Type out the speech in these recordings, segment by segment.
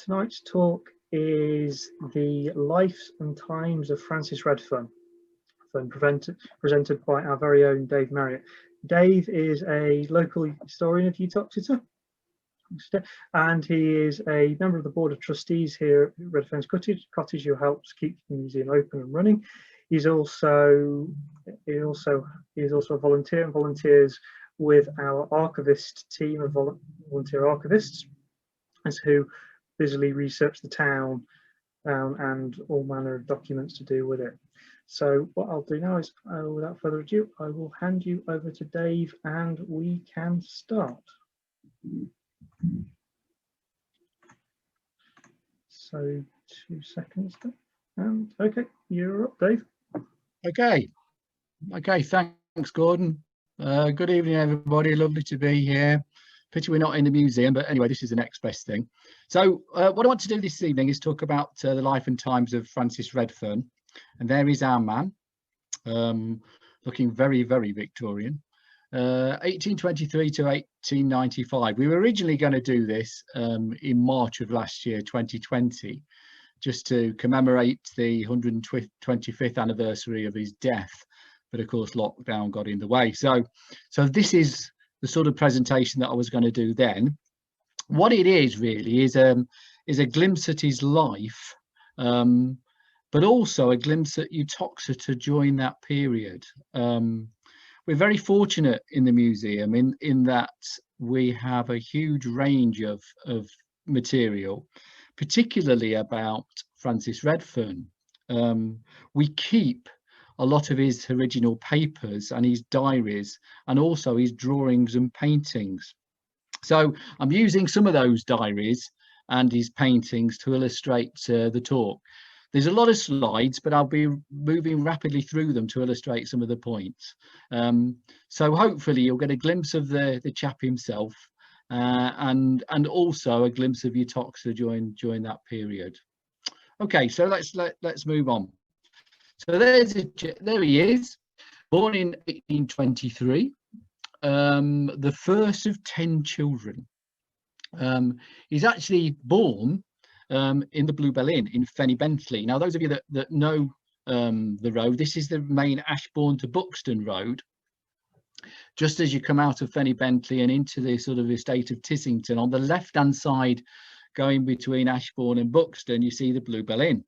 Tonight's talk is the life and times of Francis Redfern, presented by our very own Dave Marriott. Dave is a local historian of Uttoxeter, and he is a member of the board of trustees here at Redfern's Cottage, who helps keep the museum open and running. He's also a volunteer and volunteers with our archivist team of volunteer archivists, as who busily research the town and all manner of documents to do with it. So what I'll do now is, without further ado, I will hand you over to Dave and we can start. So 2 seconds there. And okay, you're up, Dave. Okay, thanks, Gordon. Good evening, everybody. Lovely to be here. Pity we're not in the museum, but anyway, this is the next best thing. So what I want to do this evening is talk about the life and times of Francis Redfern. And there is our man, looking very, very Victorian. 1823 to 1895. We were originally going to do this in March of last year, 2020, just to commemorate the 125th anniversary of his death. But of course, lockdown got in the way. So this is the sort of presentation that I was going to do then. What it is really is a glimpse at his life, but also a glimpse at Uttoxeter during that period. We're very fortunate in the museum in that we have a huge range of material, particularly about Francis Redfern. We keep a lot of his original papers and his diaries, and also his drawings and paintings. So I'm using some of those diaries and his paintings to illustrate the talk. There's a lot of slides, but I'll be moving rapidly through them to illustrate some of the points. So hopefully you'll get a glimpse of the chap himself, and also a glimpse of Uttoxeter during that period. Okay, so let's move on. So there he is, born in 1823, the first of 10 children. He's actually born in the Bluebell Inn in Fenny Bentley. Now, those of you that know the road, this is the main Ashbourne to Buxton road. Just as you come out of Fenny Bentley and into the sort of estate of Tissington, on the left-hand side, going between Ashbourne and Buxton, you see the Bluebell Inn.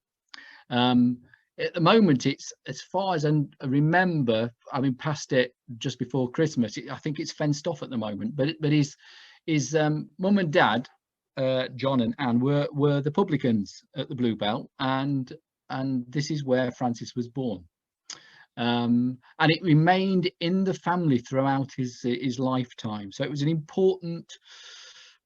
At the moment, it's, as far as I remember, having passed it just before Christmas, I think it's fenced off at the moment. But his mum and dad, John and Anne, were the publicans at the Bluebell, and this is where Francis was born. And it remained in the family throughout his lifetime. So it was an important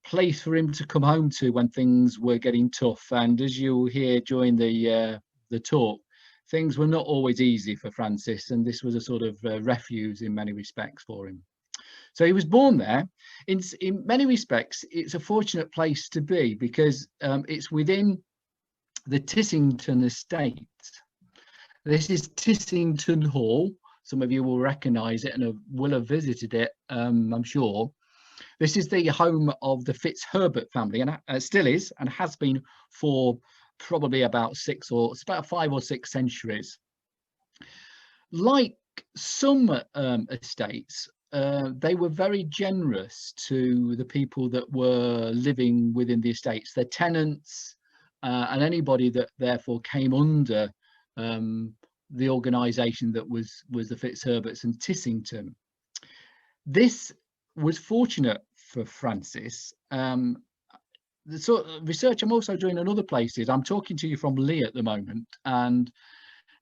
place for him to come home to when things were getting tough. And as you'll hear during the talk, things were not always easy for Francis, and this was a sort of refuge in many respects for him. So he was born there. In many respects, it's a fortunate place to be because it's within the Tissington estate. This is Tissington Hall. Some of you will recognise it and will have visited it, I'm sure. This is the home of the Fitzherbert family, and still is and has been for probably about 5 or 6 centuries. Like some estates, they were very generous to the people that were living within the estates, their tenants, and anybody that therefore came under the organisation that was the Fitzherberts and Tissington. This was fortunate for Francis. The sort of research I'm also doing in other places, I'm talking to you from Lee at the moment, and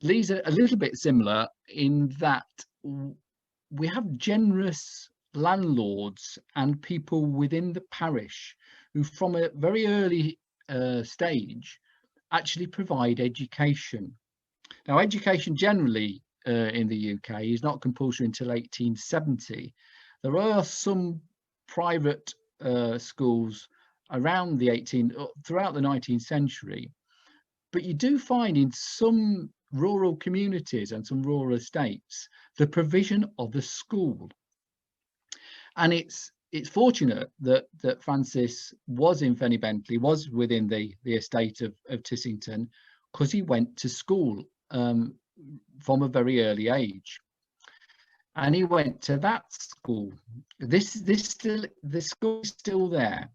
Lee's a little bit similar in that we have generous landlords and people within the parish who from a very early stage actually provide education. Now, education generally in the UK is not compulsory until 1870. There are some private schools around throughout the 19th century, but you do find in some rural communities and some rural estates the provision of a school, and it's it's fortunate that Francis was in Fenny Bentley, was within the estate of Tissington, because he went to school from a very early age, and he went to that school. The school is still there.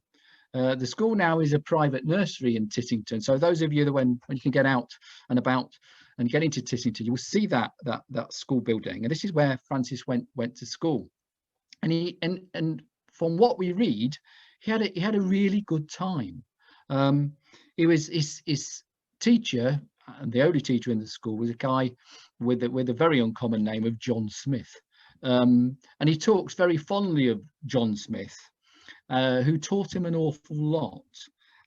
The school now is a private nursery in Tissington. So those of you that when you can get out and about and get into Tissington, you will see that school building. And this is where Francis went to school. And from what we read, he had a really good time. He was his teacher, and the only teacher in the school was a guy with a very uncommon name of John Smith. And he talks very fondly of John Smith, who taught him an awful lot.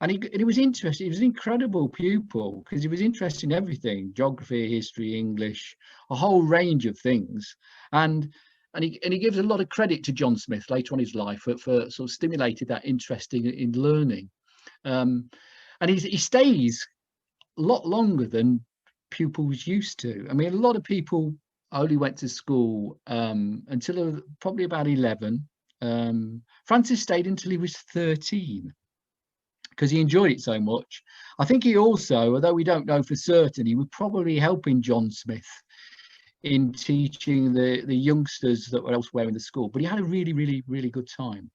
And he was interested. He was an incredible pupil because he was interested in everything: geography, history, English, a whole range of things. And he gives a lot of credit to John Smith later on in his life for sort of stimulated that interest in learning. And he stays a lot longer than pupils used to. I mean, a lot of people only went to school until probably about 11. Francis stayed until he was 13 because he enjoyed it so much. I think he also, although we don't know for certain, he was probably helping John Smith in teaching the youngsters that were elsewhere in the school. But he had a really, really, really good time.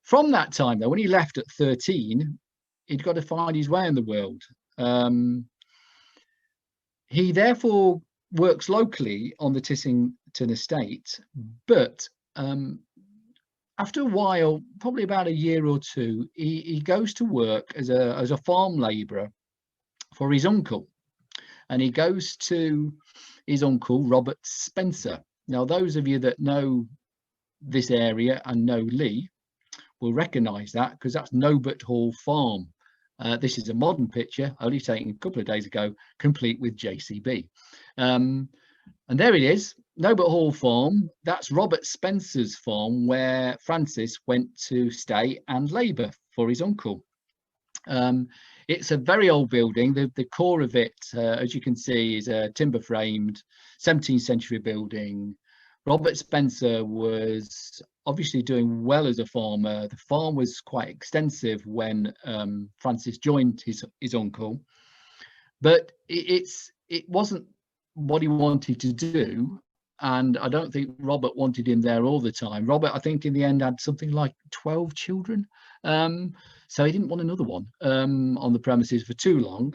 From that time, though, when he left at 13, he'd got to find his way in the world. He therefore works locally on the Tissington estate, but after a while, probably about a year or two, he goes to work as a farm labourer for his uncle, and he goes to his uncle Robert Spencer. Now, those of you that know this area and know Lee will recognise that, because that's Nobert Hall Farm. This is a modern picture, only taken a couple of days ago, complete with JCB. And there it is, Nobert Hall Farm. That's Robert Spencer's farm, where Francis went to stay and labour for his uncle. It's a very old building. The core of it, as you can see, is a timber framed 17th century building. Robert Spencer was obviously doing well as a farmer. The farm was quite extensive when Francis joined his uncle, but it wasn't what he wanted to do, and I don't think Robert wanted him there all the time. Robert, I think, in the end had something like 12 children, so he didn't want another one on the premises for too long.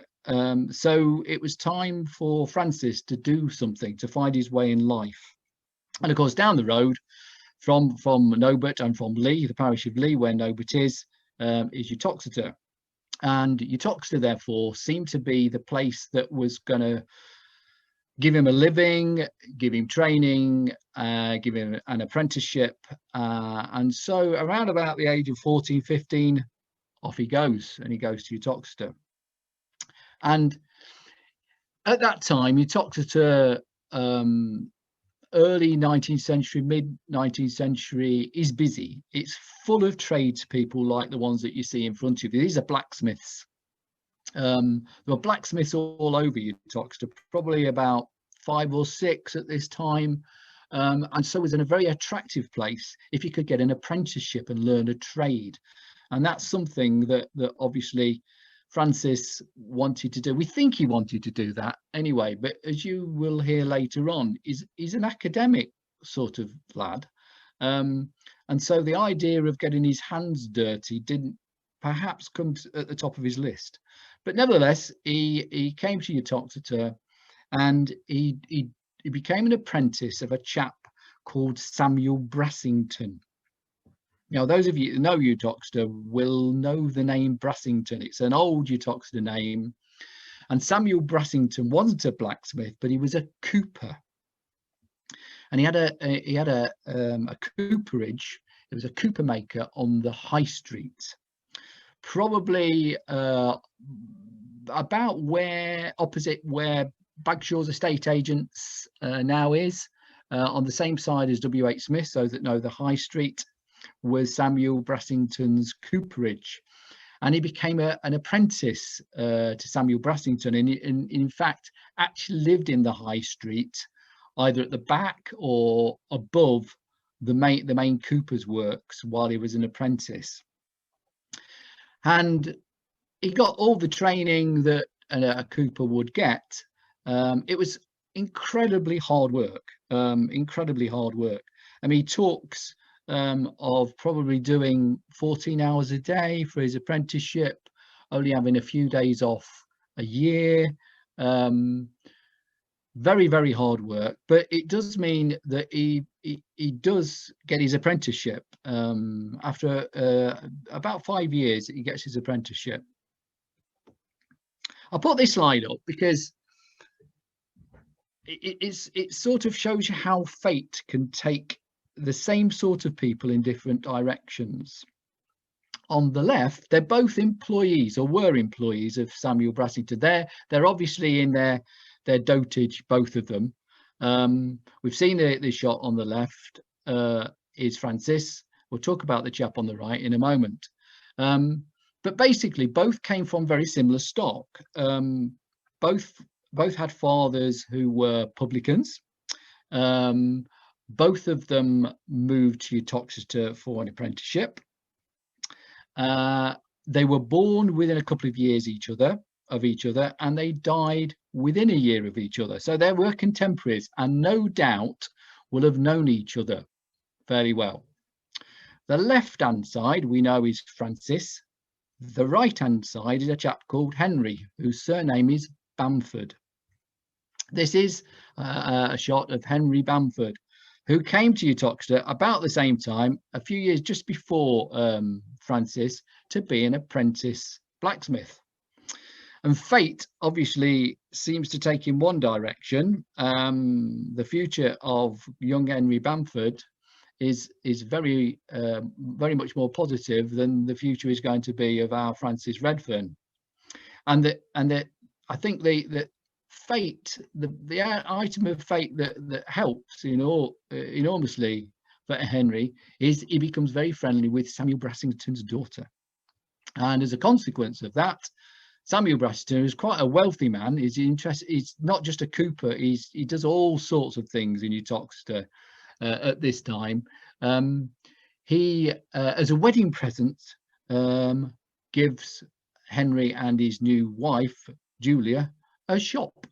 So it was time for Francis to do something, to find his way in life. And of course, down the road from Nobert and from Lee, the parish of Lee, where Nobert is Uttoxeter. And Uttoxeter, therefore, seemed to be the place that was going to give him a living, give him training, give him an apprenticeship. And so around about the age of 14, 15, off he goes, and he goes to Uttoxeter. And at that time, Uttoxeter, early 19th century, mid 19th century, is busy. It's full of tradespeople like the ones that you see in front of you. These are blacksmiths. There were blacksmiths all over Uttoxeter, probably about 5 or 6 at this time. And so it was in a very attractive place if you could get an apprenticeship and learn a trade. And that's something that obviously Francis wanted to do. We think he wanted to do that anyway, but as you will hear later on, he's an academic sort of lad. And so the idea of getting his hands dirty didn't perhaps come at the top of his list. But nevertheless, he came to Uttoxeter, and he became an apprentice of a chap called Samuel Brassington. Now, those of you who know Uttoxeter will know the name Brassington. It's an old Uttoxeter name. And Samuel Brassington wasn't a blacksmith, but he was a cooper. And he had a cooperage. It was a cooper maker on the High Street, probably about opposite where Bagshaw's estate agents now is, on the same side as W.H. Smith. So that know the High Street was Samuel Brassington's cooperage, and he became an apprentice to Samuel Brassington, and in fact actually lived in the High Street, either at the back or above the main cooper's works while he was an apprentice. And he got all the training that a cooper would get. It was incredibly hard work, incredibly hard work. I mean, he talks of probably doing 14 hours a day for his apprenticeship, only having a few days off a year. Very, very hard work, but it does mean that he does get his apprenticeship. After about 5 years, he gets his apprenticeship. I put this slide up because it sort of shows you how fate can take the same sort of people in different directions. On the left, they're both employees, or were employees, of Samuel Brassington. They're obviously in their dotage, both of them. We've seen the shot on the left is Francis. We'll talk about the chap on the right in a moment. But basically, both came from very similar stock. Both had fathers who were publicans. Both of them moved to Uttoxeter for an apprenticeship. They were born within a couple of years of each other, and they died within a year of each other. So they were contemporaries, and no doubt will have known each other fairly well. The left-hand side we know is Francis. The right-hand side is a chap called Henry, whose surname is Bamford. This is a shot of Henry Bamford, who came to Uttoxeter about the same time, a few years just before Francis, to be an apprentice blacksmith. And fate obviously seems to take in one direction. The future of young Henry Bamford is very much more positive than the future is going to be of our Francis Redfern. And I think the fate, the item of fate that helps enormously for Henry is he becomes very friendly with Samuel Brassington's daughter. And as a consequence of that, Samuel Brassington is quite a wealthy man. He's not just a cooper. He does all sorts of things in Uttoxeter at this time. He, as a wedding present, gives Henry and his new wife, Julia, a shop,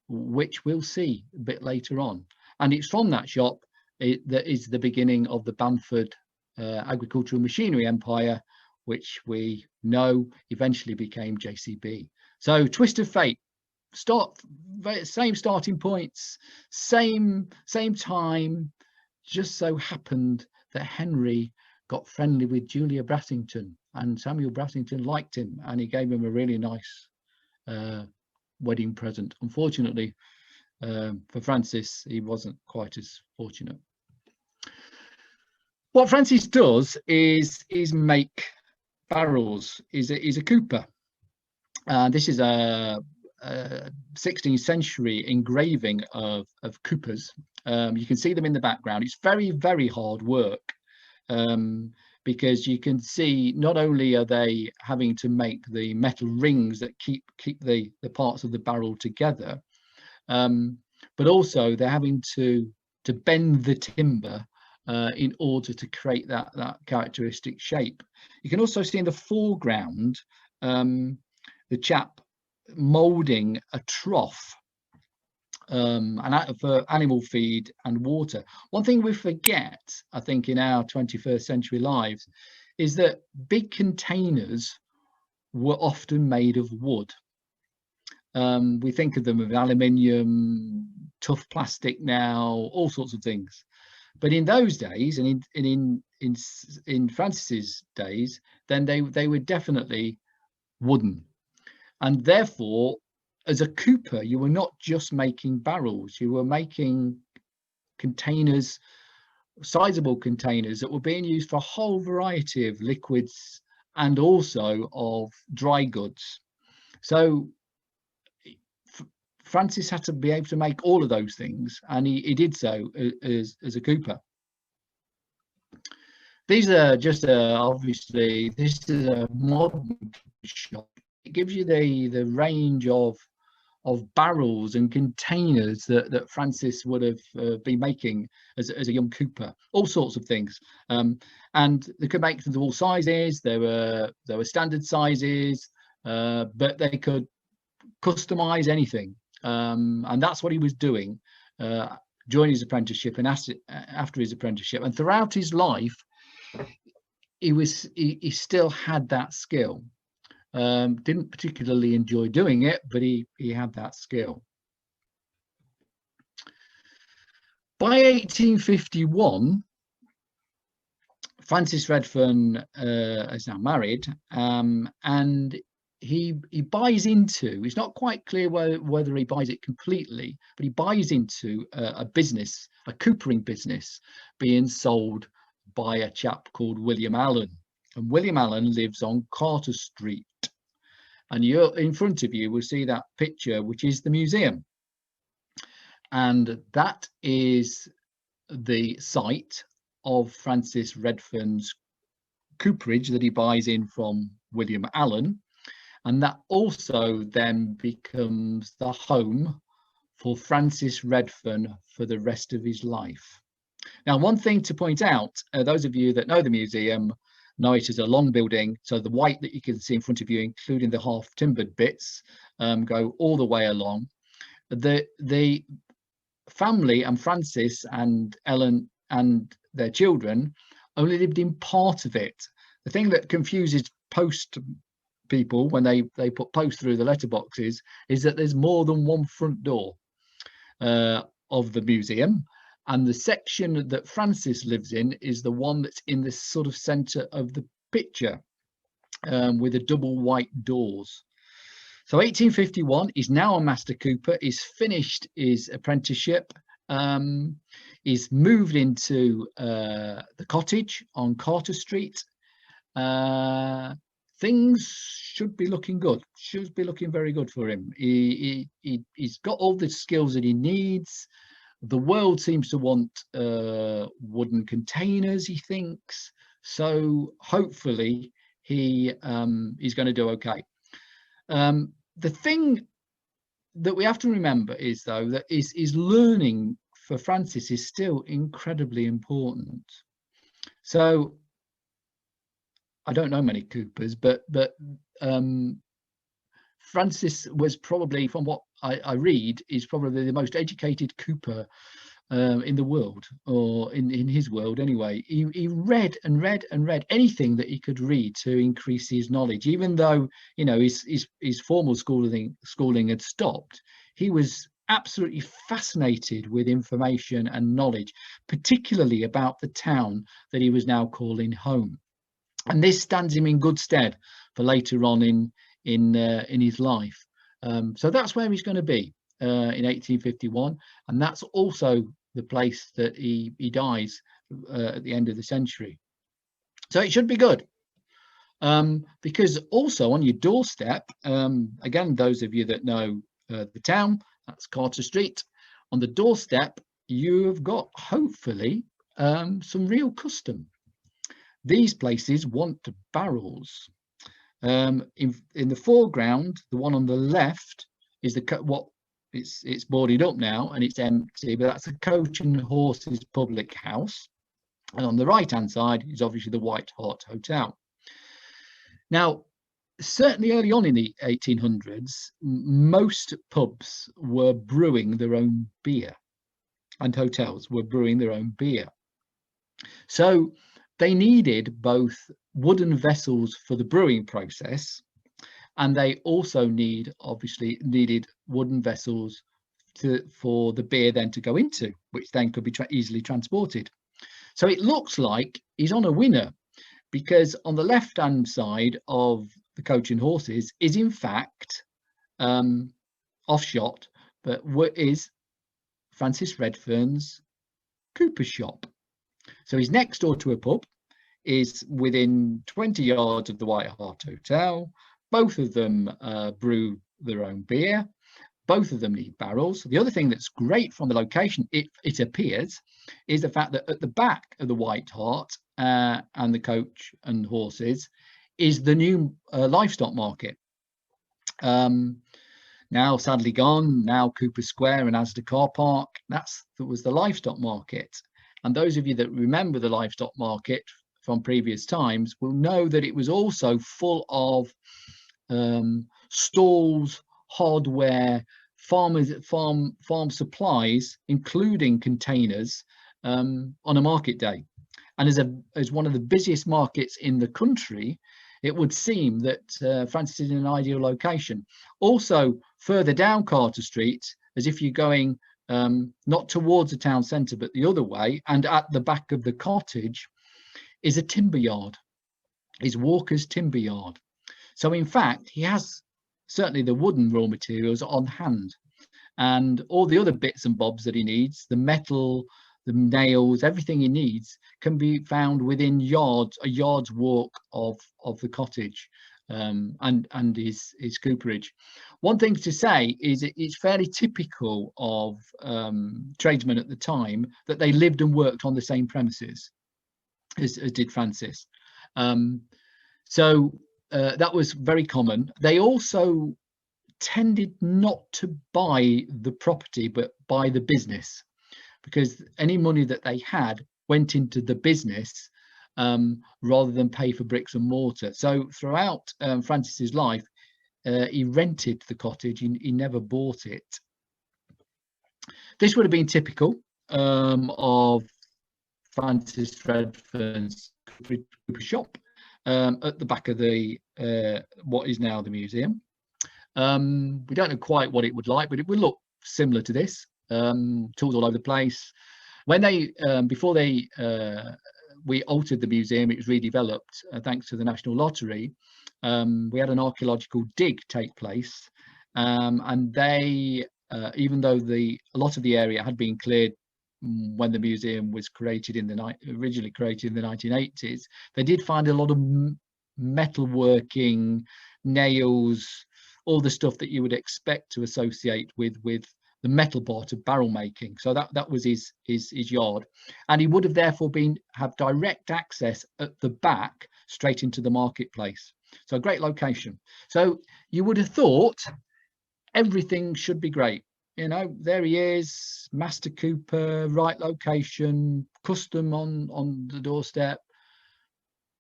which we'll see a bit later on. And it's from that shop that is the beginning of the Bamford agricultural machinery empire, which we know eventually became JCB. So twist of fate, same starting points, same time. Just so happened that Henry got friendly with Julia Brassington, and Samuel Brassington liked him, and he gave him a really nice wedding present. Unfortunately for Francis, he wasn't quite as fortunate. What Francis does is make barrels. He's a cooper. This is a 16th century engraving of coopers. You can see them in the background. It's very, very hard work, because you can see not only are they having to make the metal rings that keep the parts of the barrel together, but also they're having to bend the timber in order to create that characteristic shape. You can also see in the foreground the chap moulding a trough for animal feed and water. One thing we forget, I think, in our 21st century lives is that big containers were often made of wood. We think of them of aluminium, tough plastic now, all sorts of things. But in those days, and in Francis's days, then they were definitely wooden. And therefore, as a cooper, you were not just making barrels, you were making containers, sizable containers that were being used for a whole variety of liquids and also of dry goods. So Francis had to be able to make all of those things, and he did so as a cooper. These are just obviously, this is a modern shop. It gives you the range of of barrels and containers that Francis would have been making as a young cooper, all sorts of things. And they could make them of all sizes. There were standard sizes, but they could customize anything. And that's what he was doing during his apprenticeship and after his apprenticeship. And throughout his life, he still had that skill. Didn't particularly enjoy doing it, but he had that skill. By 1851, Francis Redfern is now married, and he buys into, it's not quite clear whether he buys it completely, but he buys into a business, a coopering business, being sold by a chap called William Allen. And William Allen lives on Carter Street. And you're in front of you will see that picture, which is the museum. And that is the site of Francis Redfern's cooperage that he buys in from William Allen. And that also then becomes the home for Francis Redfern for the rest of his life. Now, one thing to point out, those of you that know the museum know it as a long building. So the white that you can see in front of you, including the half timbered bits, go all the way along. The family and Francis and Ellen and their children only lived in part of it. The thing that confuses post people when they put post through the letterboxes is that there's more than one front door of the museum. And the section that Francis lives in is the one that's in the sort of centre of the picture, with the double white doors. So 1851, he's now a master cooper. He's finished his apprenticeship. He's moved into the cottage on Carter Street. Things should be looking good. Should be looking very good for him. He's got all the skills that he needs. The world seems to want wooden containers, he thinks. So hopefully he's going to do okay. The thing that we have to remember is, though, that is learning for Francis is still incredibly important. So I don't know many coopers, but Francis was probably, from what I read, is probably the most educated cooper in the world, or in his world anyway. He read and read and read anything that he could read to increase his knowledge. Even though, you know, his formal schooling had stopped, he was absolutely fascinated with information and knowledge, particularly about the town that he was now calling home. And this stands him in good stead for later on in his life. So that's where he's going to be in 1851, and that's also the place that he dies at the end of the century. So it should be good, because also on your doorstep, again, those of you that know the town, that's Carter Street. On the doorstep, you have got hopefully some real custom. These places want barrels. In the foreground, the one on the left is it's boarded up now and it's empty, but that's a Coach and Horses public house. And on the right hand side is obviously the White Hart Hotel. Now, certainly early on in the 1800s, most pubs were brewing their own beer, and hotels were brewing their own beer. So they needed both wooden vessels for the brewing process, and they also needed wooden vessels for the beer then to go into, which then could be easily transported. So it looks like he's on a winner, because on the left hand side of the Coach and Horses is in fact off shot, but what is Francis Redfern's cooper shop. So he's next door to a pub, is within 20 yards of the White Hart Hotel. Both of them brew their own beer. Both of them need barrels. The other thing that's great from the location, it appears, is the fact that at the back of the White Hart and the Coach and Horses is the new livestock market. now sadly gone, now Cooper Square and Asda car park. That was the livestock market. And those of you that remember the livestock market from previous times will know that it was also full of stalls, hardware, farm supplies, including containers, on a market day. And as one of the busiest markets in the country, it would seem that Francis is in an ideal location. Also, further down Carter Street, as if you're going not towards the town centre, but the other way, and at the back of the cottage, is a timber yard, is Walker's timber yard. So in fact, he has certainly the wooden raw materials on hand, and all the other bits and bobs that he needs, the metal, the nails, everything he needs can be found within a yard's walk of the cottage and his cooperage. One thing to say is it's fairly typical of tradesmen at the time that they lived and worked on the same premises as did Francis. So that was very common. They also tended not to buy the property, but buy the business, because any money that they had went into the business rather than pay for bricks and mortar. So throughout Francis's life, he rented the cottage. He never bought it. This would have been typical of Francis Redfern's Cooper shop at the back of the what is now the museum. We don't know quite what it would like, but it would look similar to this. Tools all over the place. When they before they we altered the museum, it was redeveloped thanks to the National Lottery. We had an archaeological dig take place, and they even though a lot of the area had been cleared when the museum was created originally created in the 1980s, they did find a lot of metalworking, nails, all the stuff that you would expect to associate with the metal part of barrel making. So that was his yard, and he would have therefore have direct access at the back straight into the marketplace. So a great location. So you would have thought everything should be great. You know, there he is, Master Cooper, right location, custom on the doorstep.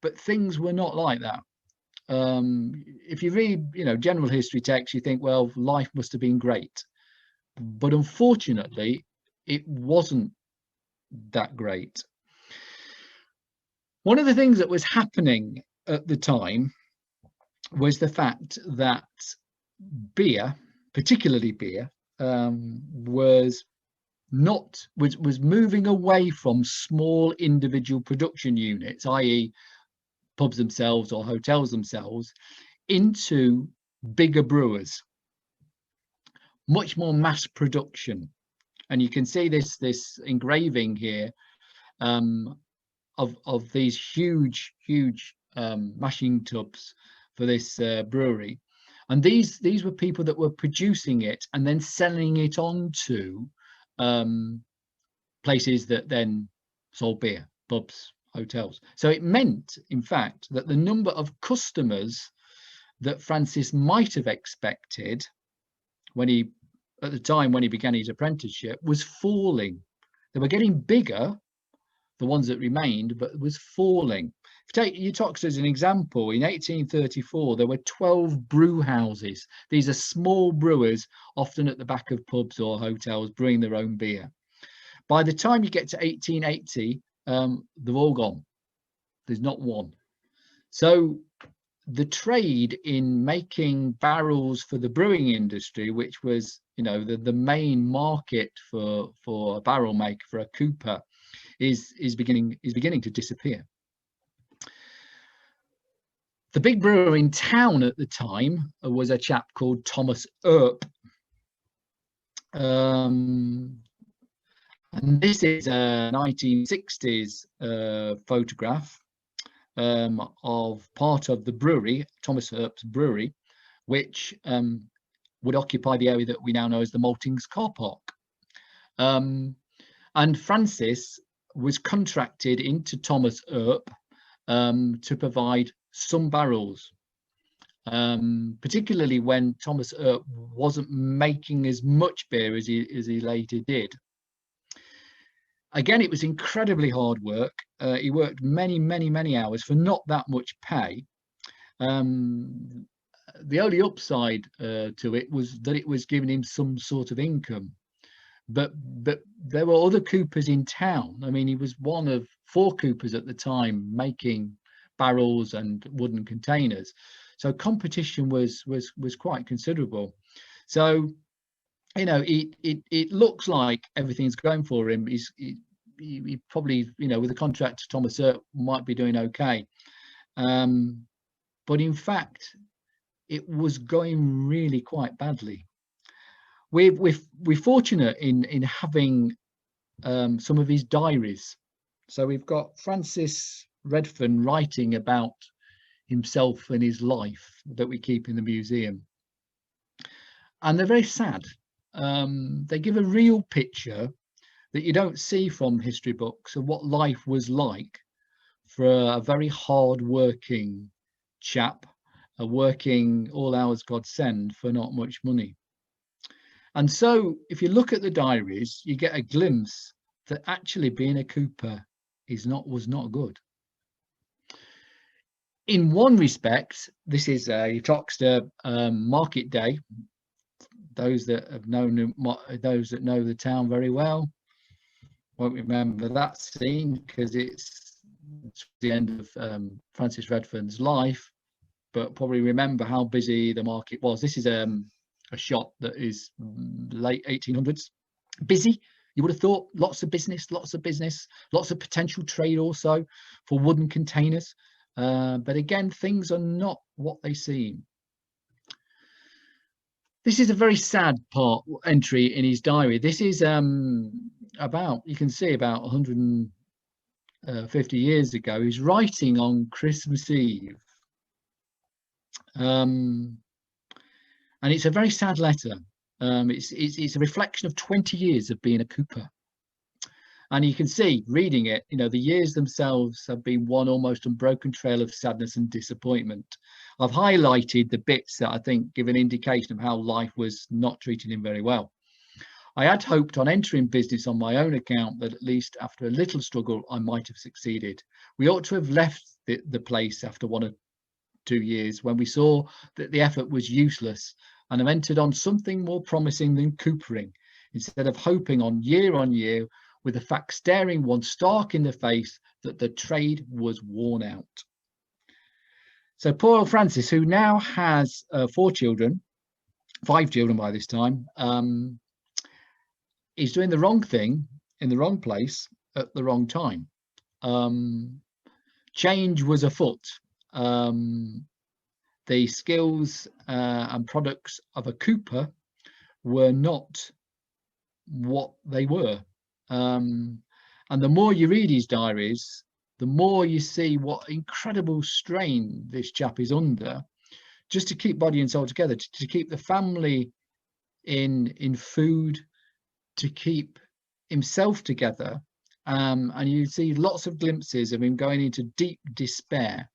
But things were not like that. If you read, general history texts, you think, well, life must have been great. But unfortunately, it wasn't that great. One of the things that was happening at the time was the fact that beer, particularly beer, was moving away from small individual production units, i.e. pubs themselves or hotels themselves, into bigger brewers, much more mass production. And you can see this engraving here of these huge mashing tubs for this brewery. And these were people that were producing it and then selling it on to places that then sold beer, pubs, hotels. So it meant, in fact, that the number of customers that Francis might have expected at the time when he began his apprenticeship was falling. They were getting bigger, the ones that remained, but it was falling. If you take Uttoxeter as an example, in 1834 there were 12 brew houses. These are small brewers, often at the back of pubs or hotels, brewing their own beer. By the time you get to 1880, they're all gone. There's not one. So the trade in making barrels for the brewing industry, which was the main market for a barrel maker, for a cooper, is beginning to disappear. The big brewer in town at the time was a chap called Thomas Earp. And this is a 1960s photograph of part of the brewery, Thomas Earp's brewery, which would occupy the area that we now know as the Maltings car park. And Francis was contracted into Thomas Earp to provide some barrels. particularly when Thomas Earp wasn't making as much beer as he later did. Again, it was incredibly hard work. He worked many hours for not that much pay. The only upside to it was that it was giving him some sort of income. But there were other coopers in town. I mean, he was one of 4 coopers at the time making barrels and wooden containers. So competition was quite considerable. So, you know, it looks like everything's going for him. He probably, you know, with the contract to Thomas Earp, might be doing okay. But in fact, it was going really quite badly. We're fortunate in having some of his diaries. So we've got Francis Redfern writing about himself and his life that we keep in the museum, and they're very sad. They give a real picture that you don't see from history books of what life was like for a very hard working chap, working all hours God send for not much money. And so if you look at the diaries, you get a glimpse that actually being a cooper was not good. In one respect, this is a Uttoxeter market day. Those that know the town very well won't remember that scene because it's the end of Francis Redfern's life, but probably remember how busy the market was. This is a shop that is late 1800s. Busy, you would have thought. Lots of business, lots of potential trade also for wooden containers. But again, things are not what they seem. This is a very sad entry in his diary. This is about, you can see, about 150 years ago. He's writing on Christmas Eve. And it's a very sad letter. It's a reflection of 20 years of being a cooper. And you can see, reading it, you know, the years themselves have been one almost unbroken trail of sadness and disappointment. I've highlighted the bits that I think give an indication of how life was not treating him very well. I had hoped on entering business on my own account that at least after a little struggle, I might have succeeded. We ought to have left the place after 1 or 2 years when we saw that the effort was useless, and have entered on something more promising than coopering, instead of hoping on year, with the fact staring one stark in the face that the trade was worn out. So poor old Francis, who now has 5 children by this time, is doing the wrong thing in the wrong place at the wrong time. Change was afoot. The skills and products of a cooper were not what they were. And the more you read his diaries, the more you see what incredible strain this chap is under, just to keep body and soul together, to keep the family in food, to keep himself together. And you see lots of glimpses of him going into deep despair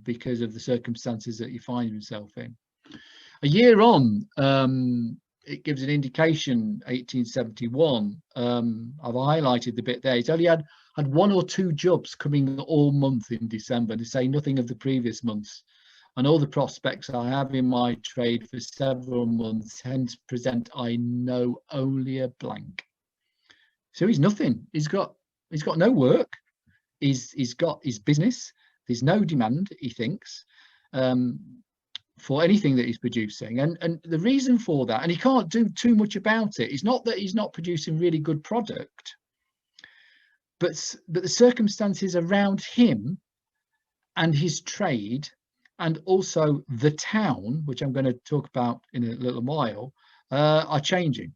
because of the circumstances that he finds himself in. A year on, it gives an indication, 1871. I've highlighted the bit there. He's only had 1 or 2 jobs coming all month in December, to say nothing of the previous months. And all the prospects I have in my trade for several months hence present I know only a blank. So he's nothing. He's got no work. He's got his business. There's no demand, he thinks, for anything that he's producing, and the reason for that, and he can't do too much about it, it's not that he's not producing really good product, but the circumstances around him and his trade, and also the town, which I'm going to talk about in a little while, are changing.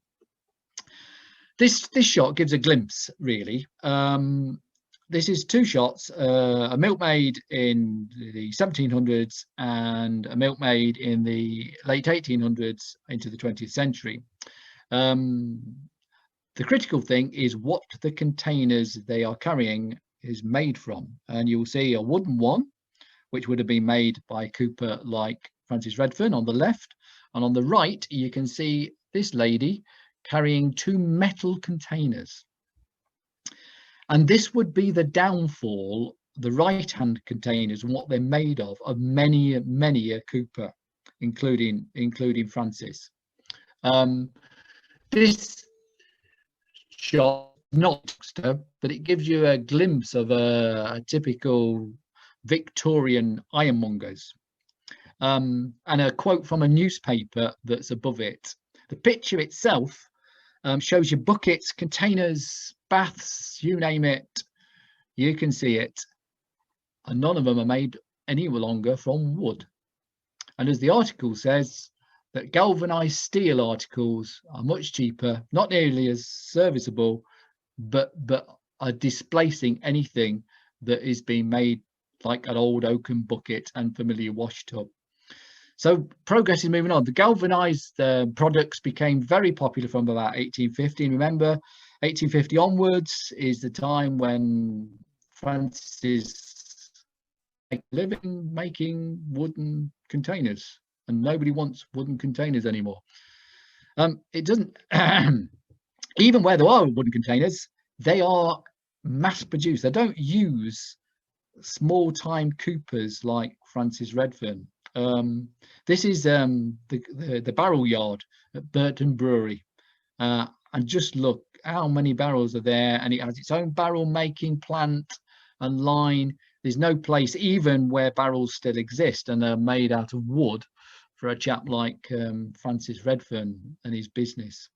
This shot gives a glimpse, really. This is 2 shots, a milkmaid in the 1700s and a milkmaid in the late 1800s into the 20th century. The critical thing is what the containers they are carrying is made from. And you'll see a wooden one which would have been made by a cooper like Francis Redfern on the left. And on the right, you can see this lady carrying 2 metal containers. And this would be the downfall, the right-hand containers and what they're made of many a cooper, including Francis. This shot, not, but it gives you a glimpse of a typical Victorian ironmongers. And a quote from a newspaper that's above it. The picture itself shows you buckets, containers, baths, you name it, you can see it. And none of them are made any longer from wood. And as the article says, that galvanized steel articles are much cheaper, not nearly as serviceable, but are displacing anything that is being made like an old oaken bucket and familiar wash tub. So progress is moving on. The galvanized products became very popular from about 1850. And remember, 1850 onwards is the time when Francis make a living making wooden containers, and nobody wants wooden containers anymore. It doesn't, even where there are wooden containers, they are mass produced. They don't use small time coopers like Francis Redfern. This is the barrel yard at Burton Brewery, and just look how many barrels are there, and it has its own barrel making plant and line. There's no place even where barrels still exist and are made out of wood for a chap like Francis Redfern and his business.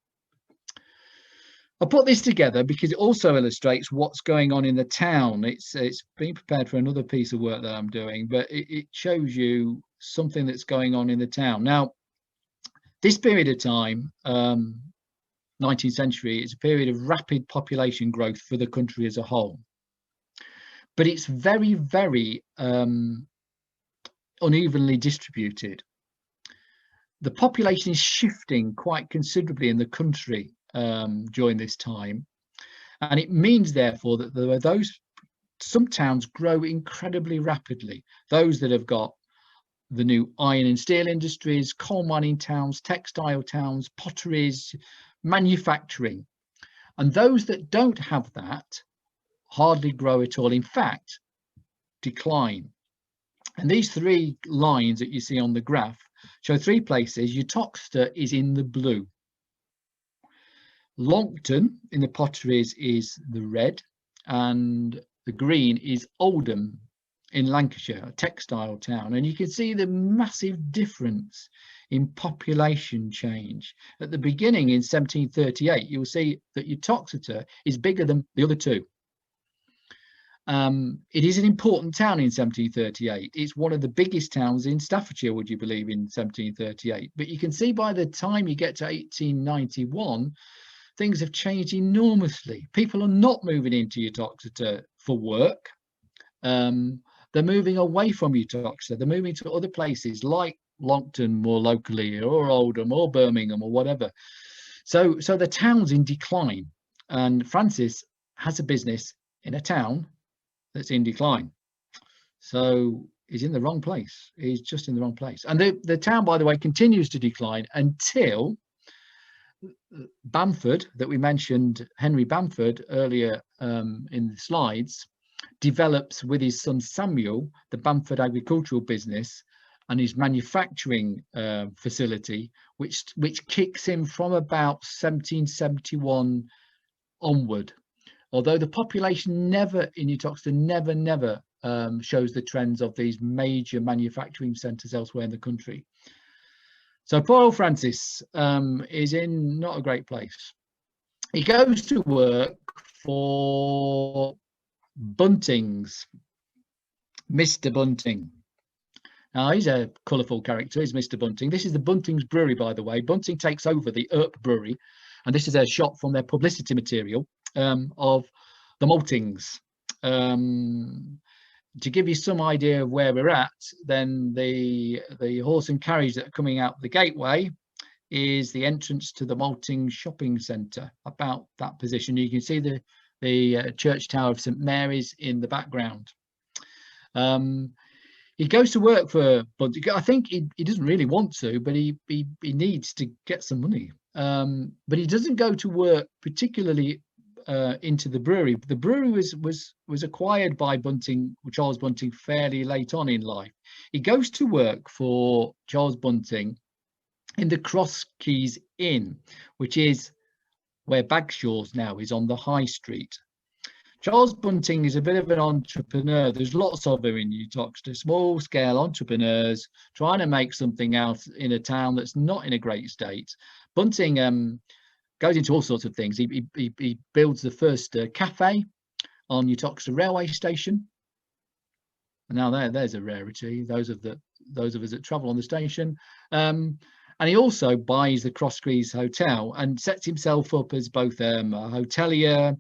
I put this together because it also illustrates what's going on in the town. It's being prepared for another piece of work that I'm doing, but it shows you something that's going on in the town. Now, this period of time, 19th century, is a period of rapid population growth for the country as a whole. But it's very, very unevenly distributed. The population is shifting quite considerably in the country during this time, and it means therefore that there are some towns grow incredibly rapidly, those that have got the new iron and steel industries, coal mining towns, textile towns, potteries, manufacturing, and those that don't have that hardly grow at all, in fact decline. And these 3 lines that you see on the graph show 3 places. Uttoxeter is in the blue. Longton in the potteries is the red, and the green is Oldham in Lancashire, a textile town. And you can see the massive difference in population change. At the beginning in 1738, you'll see that Uttoxeter is bigger than the other 2. It is an important town in 1738. It's one of the biggest towns in Staffordshire, would you believe, in 1738. But you can see by the time you get to 1891, things have changed enormously. People are not moving into Uttoxeter for work. They're moving away from Uttoxeter. They're moving to other places like Longton more locally, or Oldham or Birmingham or whatever. So the town's in decline, and Francis has a business in a town that's in decline. So he's in the wrong place. He's just in the wrong place. And the town, by the way, continues to decline until Bamford, that we mentioned, Henry Bamford earlier in the slides, develops with his son Samuel the Bamford agricultural business and his manufacturing facility, which kicks in from about 1771 onward. Although the population never in Uttoxeter never shows the trends of these major manufacturing centres elsewhere in the country. So poor old Francis is in not a great place. He goes to work for Bunting's, Mr. Bunting. Now, he's a colourful character, he's Mr. Bunting. This is the Bunting's brewery, by the way. Bunting takes over the Earp brewery, and this is a shot from their publicity material of the maltings. To give you some idea of where we're at, then the horse and carriage that are coming out the gateway is the entrance to the Malting shopping centre, about that position. You can see the church tower of St Mary's in the background. he goes to work for Bunting. I think he doesn't really want to, but he needs to get some money. But he doesn't go to work particularly into the brewery. The brewery was acquired by Bunting, Charles Bunting, fairly late on in life. He goes to work for Charles Bunting in the Cross Keys Inn, which is where Bagshaw's now is, on the High Street. Charles Bunting is a bit of an entrepreneur. There's lots of them in Uttoxeter, small scale entrepreneurs trying to make something out in a town that's not in a great state. Bunting goes into all sorts of things. He builds the first cafe on Uttoxeter railway station. And now there's a rarity, those of us that travel on the station. And he also buys the Cross Keys Hotel and sets himself up as both a hotelier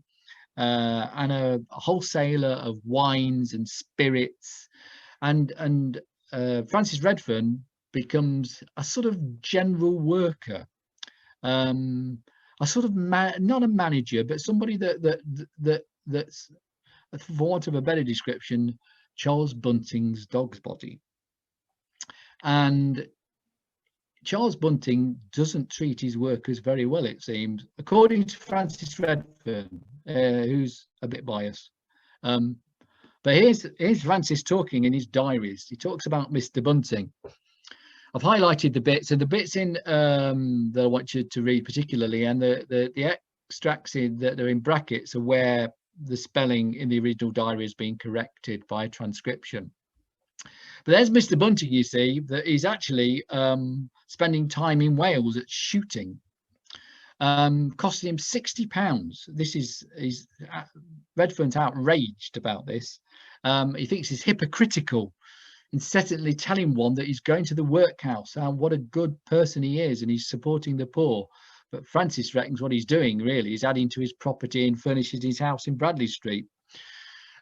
and a wholesaler of wines and spirits. And Francis Redfern becomes a sort of general worker, a sort of not a manager, but somebody that's, for want of a better description, Charles Bunting's dog's body. And Charles Bunting doesn't treat his workers very well, it seems, according to Francis Redfern, who's a bit biased. But here's Francis talking in his diaries. He talks about Mr. Bunting. I've highlighted the bits, and the bits in that I want you to read particularly, and the extracts that are in brackets are where the spelling in the original diary has been corrected by transcription. But there's Mr. Bunting, you see, that he's actually spending time in Wales at shooting, costing him £60. Redfern's outraged about this. He thinks it's hypocritical, incessantly telling one that he's going to the workhouse and what a good person he is and he's supporting the poor. But Francis reckons what he's doing really is adding to his property and furnishes his house in Bradley Street.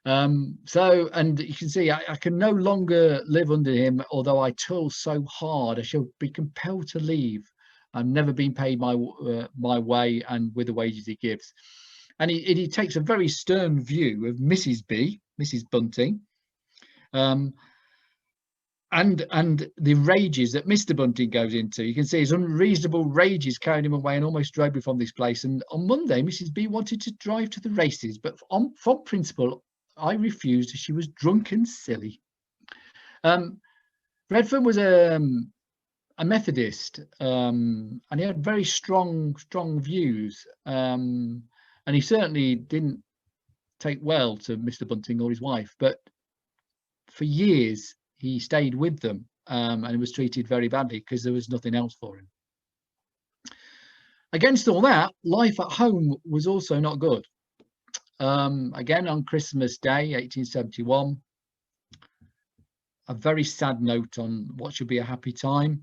And you can see I can no longer live under him, although I toil so hard. I shall be compelled to leave. I've never been paid my way and with the wages he gives. And he takes a very stern view of Mrs. Bunting, and the rages that Mr. Bunting goes into. You can see his unreasonable rages carried him away and almost drove me from this place. And on Monday, Mrs. B wanted to drive to the races, but from principle, I refused as she was drunk and silly. Redfern was a Methodist, and he had very strong views, and he certainly didn't take well to Mr. Bunting or his wife, but for years he stayed with them, and he was treated very badly because there was nothing else for him. Against all that, life at home was also not good. Again, on Christmas Day, 1871, a very sad note on what should be a happy time.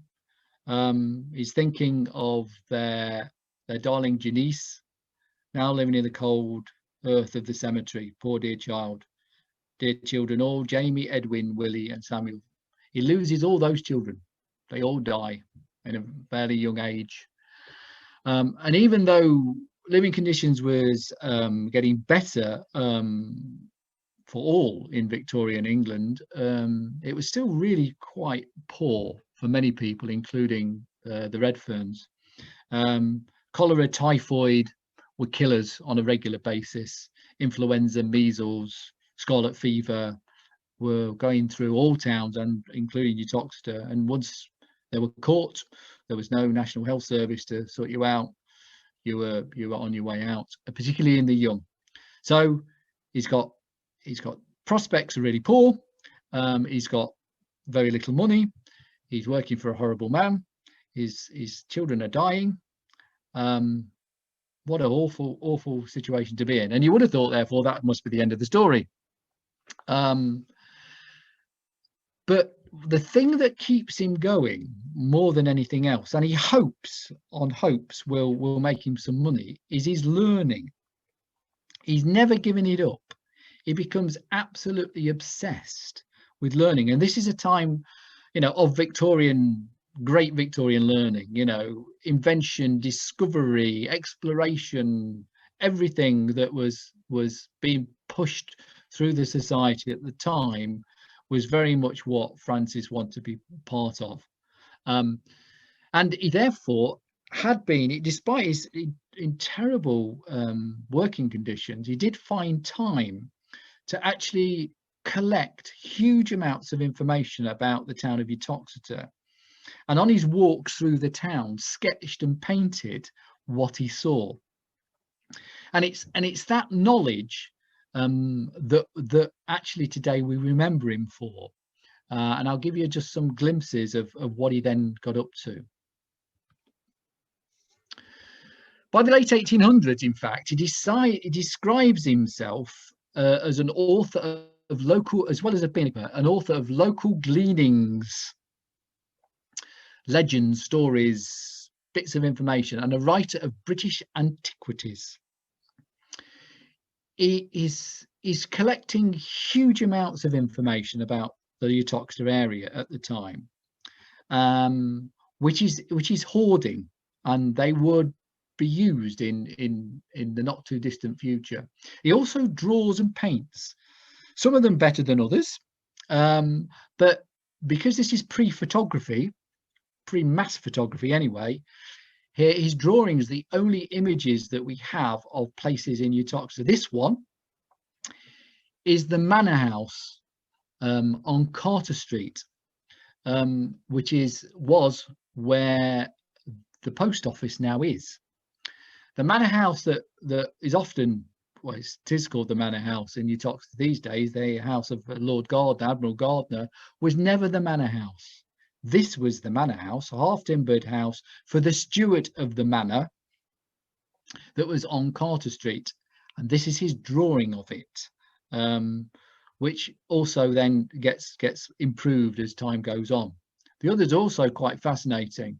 He's thinking of their darling Janice, now living in the cold earth of the cemetery. Poor dear child. Dear children, all, Jamie, Edwin, Willie and Samuel. He loses all those children. They all die in a fairly young age. And even though living conditions was getting better for all in Victorian England, it was still really quite poor for many people, including the Redferns. Cholera, typhoid were killers on a regular basis. Influenza, measles, scarlet fever were going through all towns, and including Uttoxeter. And once they were caught, there was no National Health Service to sort you out. You were on your way out, particularly in the young. So he's got prospects are really poor. He's got very little money. He's working for a horrible man. His children are dying. What an awful situation to be in. And you would have thought, therefore, that must be the end of the story. But the thing that keeps him going more than anything else, and he hopes will make him some money, is his learning. He's never given it up. He becomes absolutely obsessed with learning. And this is a time, of great Victorian learning, invention, discovery, exploration, everything that was being pushed through the society at the time was very much what Francis wanted to be part of. And he therefore had been, despite his in terrible working conditions, he did find time to actually collect huge amounts of information about the town of Uttoxeter, and on his walks through the town sketched and painted what he saw. And it's that knowledge that actually today we remember him for. And I'll give you just some glimpses of what he then got up to. By the late 1800s, in fact, he describes himself as an author of local, as well as being an author of local gleanings, legends, stories, bits of information, and a writer of British antiquities. He is collecting huge amounts of information about the Uttoxeter area at the time, which is hoarding, and they would be used in the not too distant future. He also draws and paints, some of them better than others, but because this is pre-photography, pre-mass photography anyway, here his drawings, the only images that we have of places in Uttoxeter. This one is the manor house on Carter Street, which was where the post office now is. The manor house that is often, well, it is called the manor house in Uttoxeter these days, the house of Lord Gardner, Admiral Gardner, was never the manor house. This was the manor house, a half-timbered house for the steward of the manor that was on Carter Street. And this is his drawing of it, which also then gets improved as time goes on. The other's also quite fascinating.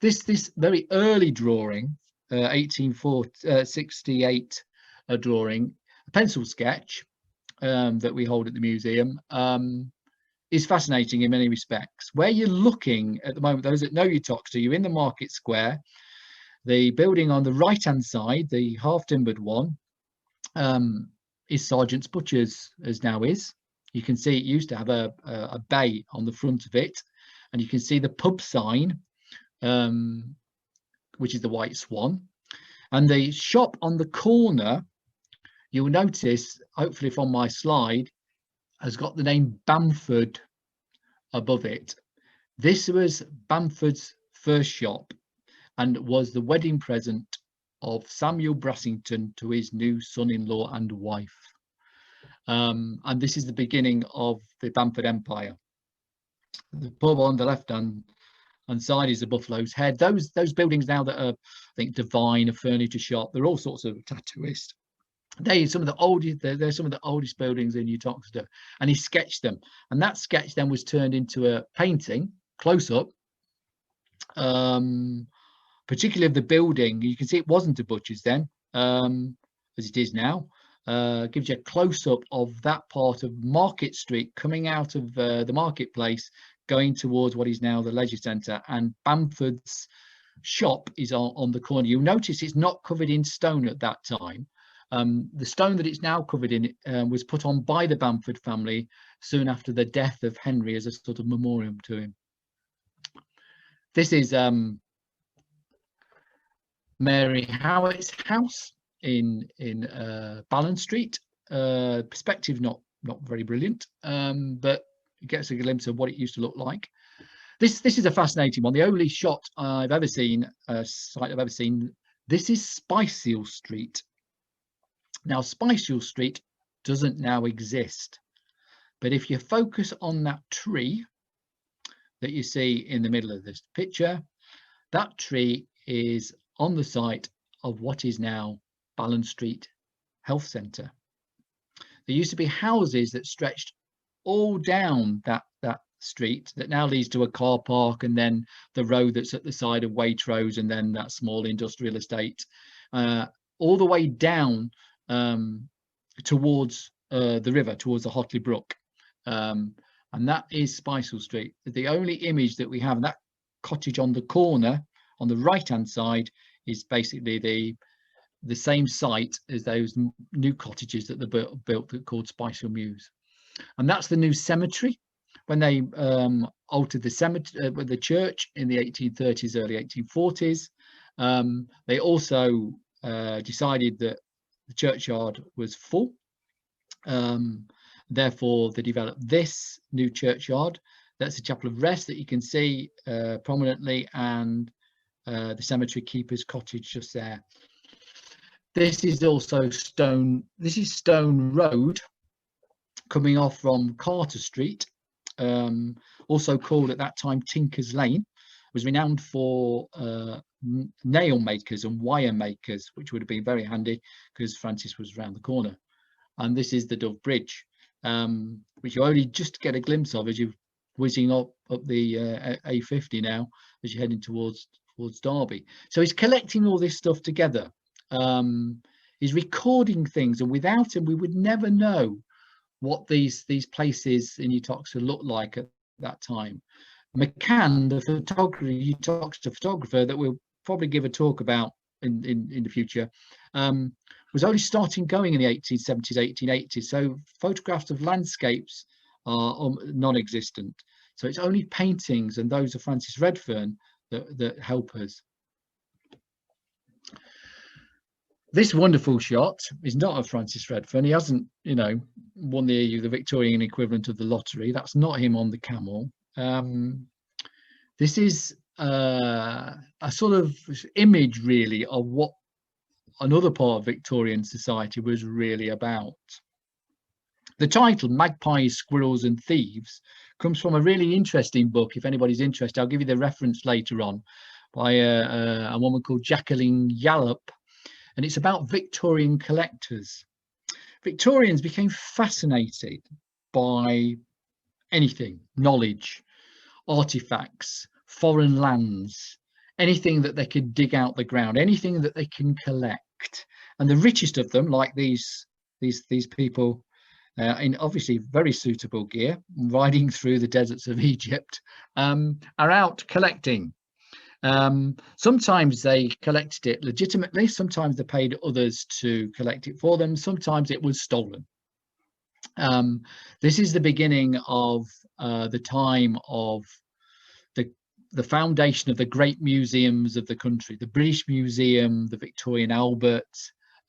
This very early drawing, 1868 drawing, a pencil sketch that we hold at the museum, is fascinating in many respects. Where you're looking at the moment, those that know Uttoxeter, you're in the market square. The building on the right hand side, the half timbered one, is Sergeant's Butchers, as now is. You can see it used to have a bay on the front of it, and you can see the pub sign, which is the White Swan. And the shop on the corner, you'll notice, hopefully from my slide, has got the name Bamford above it. This was Bamford's first shop and was the wedding present of Samuel Brassington to his new son-in-law and wife. And this is the beginning of the Damford Empire. The pub on the left-hand side is the Buffalo's Head. Those buildings now that are, I think, Divine, a furniture shop, they're all sorts of tattooists. They're some of the oldest buildings in Uttoxeter, and he sketched them. And that sketch then was turned into a painting, close up, particularly of the building. You can see it wasn't a butcher's then, as it is now. Gives you a close up of that part of Market Street coming out of the marketplace, going towards what is now the leisure centre, and Bamford's shop is on the corner. You'll notice it's not covered in stone at that time. The stone that it's now covered in was put on by the Bamford family soon after the death of Henry as a sort of memorial to him. This is Mary Howitt's house in Ballan Street. Perspective not very brilliant, but it gets a glimpse of what it used to look like. This is a fascinating one. The only shot I've ever seen, site I've ever seen. This is Spicefield Street. Now, Spicefield Street doesn't now exist, but if you focus on that tree that you see in the middle of this picture, that tree is on the site of what is now Ballan Street Health Centre. There used to be houses that stretched all down that street that now leads to a car park, and then the road that's at the side of Waitrose, and then that small industrial estate, all the way down towards the river, towards the Hotley Brook, and that is Spicefield Street. The only image that we have, that cottage on the corner on the right hand side, is basically the same site as those new cottages that they built called Spicefield Mews. and that's the new cemetery. When they altered the cemetery with the church in the 1830s, early 1840s, they also decided that the churchyard was full. Therefore, they developed this new churchyard. That's a chapel of rest that you can see prominently, and the cemetery keeper's cottage just there. This is also Stone. This is Stone Road, coming off from Carter Street, also called at that time Tinker's Lane. Was renowned for nail makers and wire makers, which would have been very handy because Francis was around the corner. And this is the Dove Bridge, which you only just get a glimpse of as you're whizzing up the A50 now, as you're heading towards Derby. So he's collecting all this stuff together. He's recording things, and without him, we would never know what these places in Uttoxeter looked like at that time. McCann, the Uttoxeter photographer that we'll probably give a talk about in the future, was only starting going in the 1870s, 1880s. So photographs of landscapes are non-existent. So it's only paintings and those of Francis Redfern that help us. This wonderful shot is not of Francis Redfern. He hasn't, won the Victorian equivalent of the lottery. That's not him on the camel. This is a sort of image, really, of what another part of Victorian society was really about. The title, Magpies, Squirrels and Thieves, comes from a really interesting book. If anybody's interested, I'll give you the reference later on, by a woman called Jacqueline Yallop, and it's about Victorian collectors. Victorians became fascinated by anything, knowledge, artifacts, foreign lands, anything that they could dig out the ground, anything that they can collect. And the richest of them, like these people in obviously very suitable gear, riding through the deserts of Egypt, are out collecting. Sometimes they collected it legitimately, sometimes they paid others to collect it for them, sometimes it was stolen. This is the beginning of the time of the foundation of the great museums of the country, the British Museum, the Victorian Albert,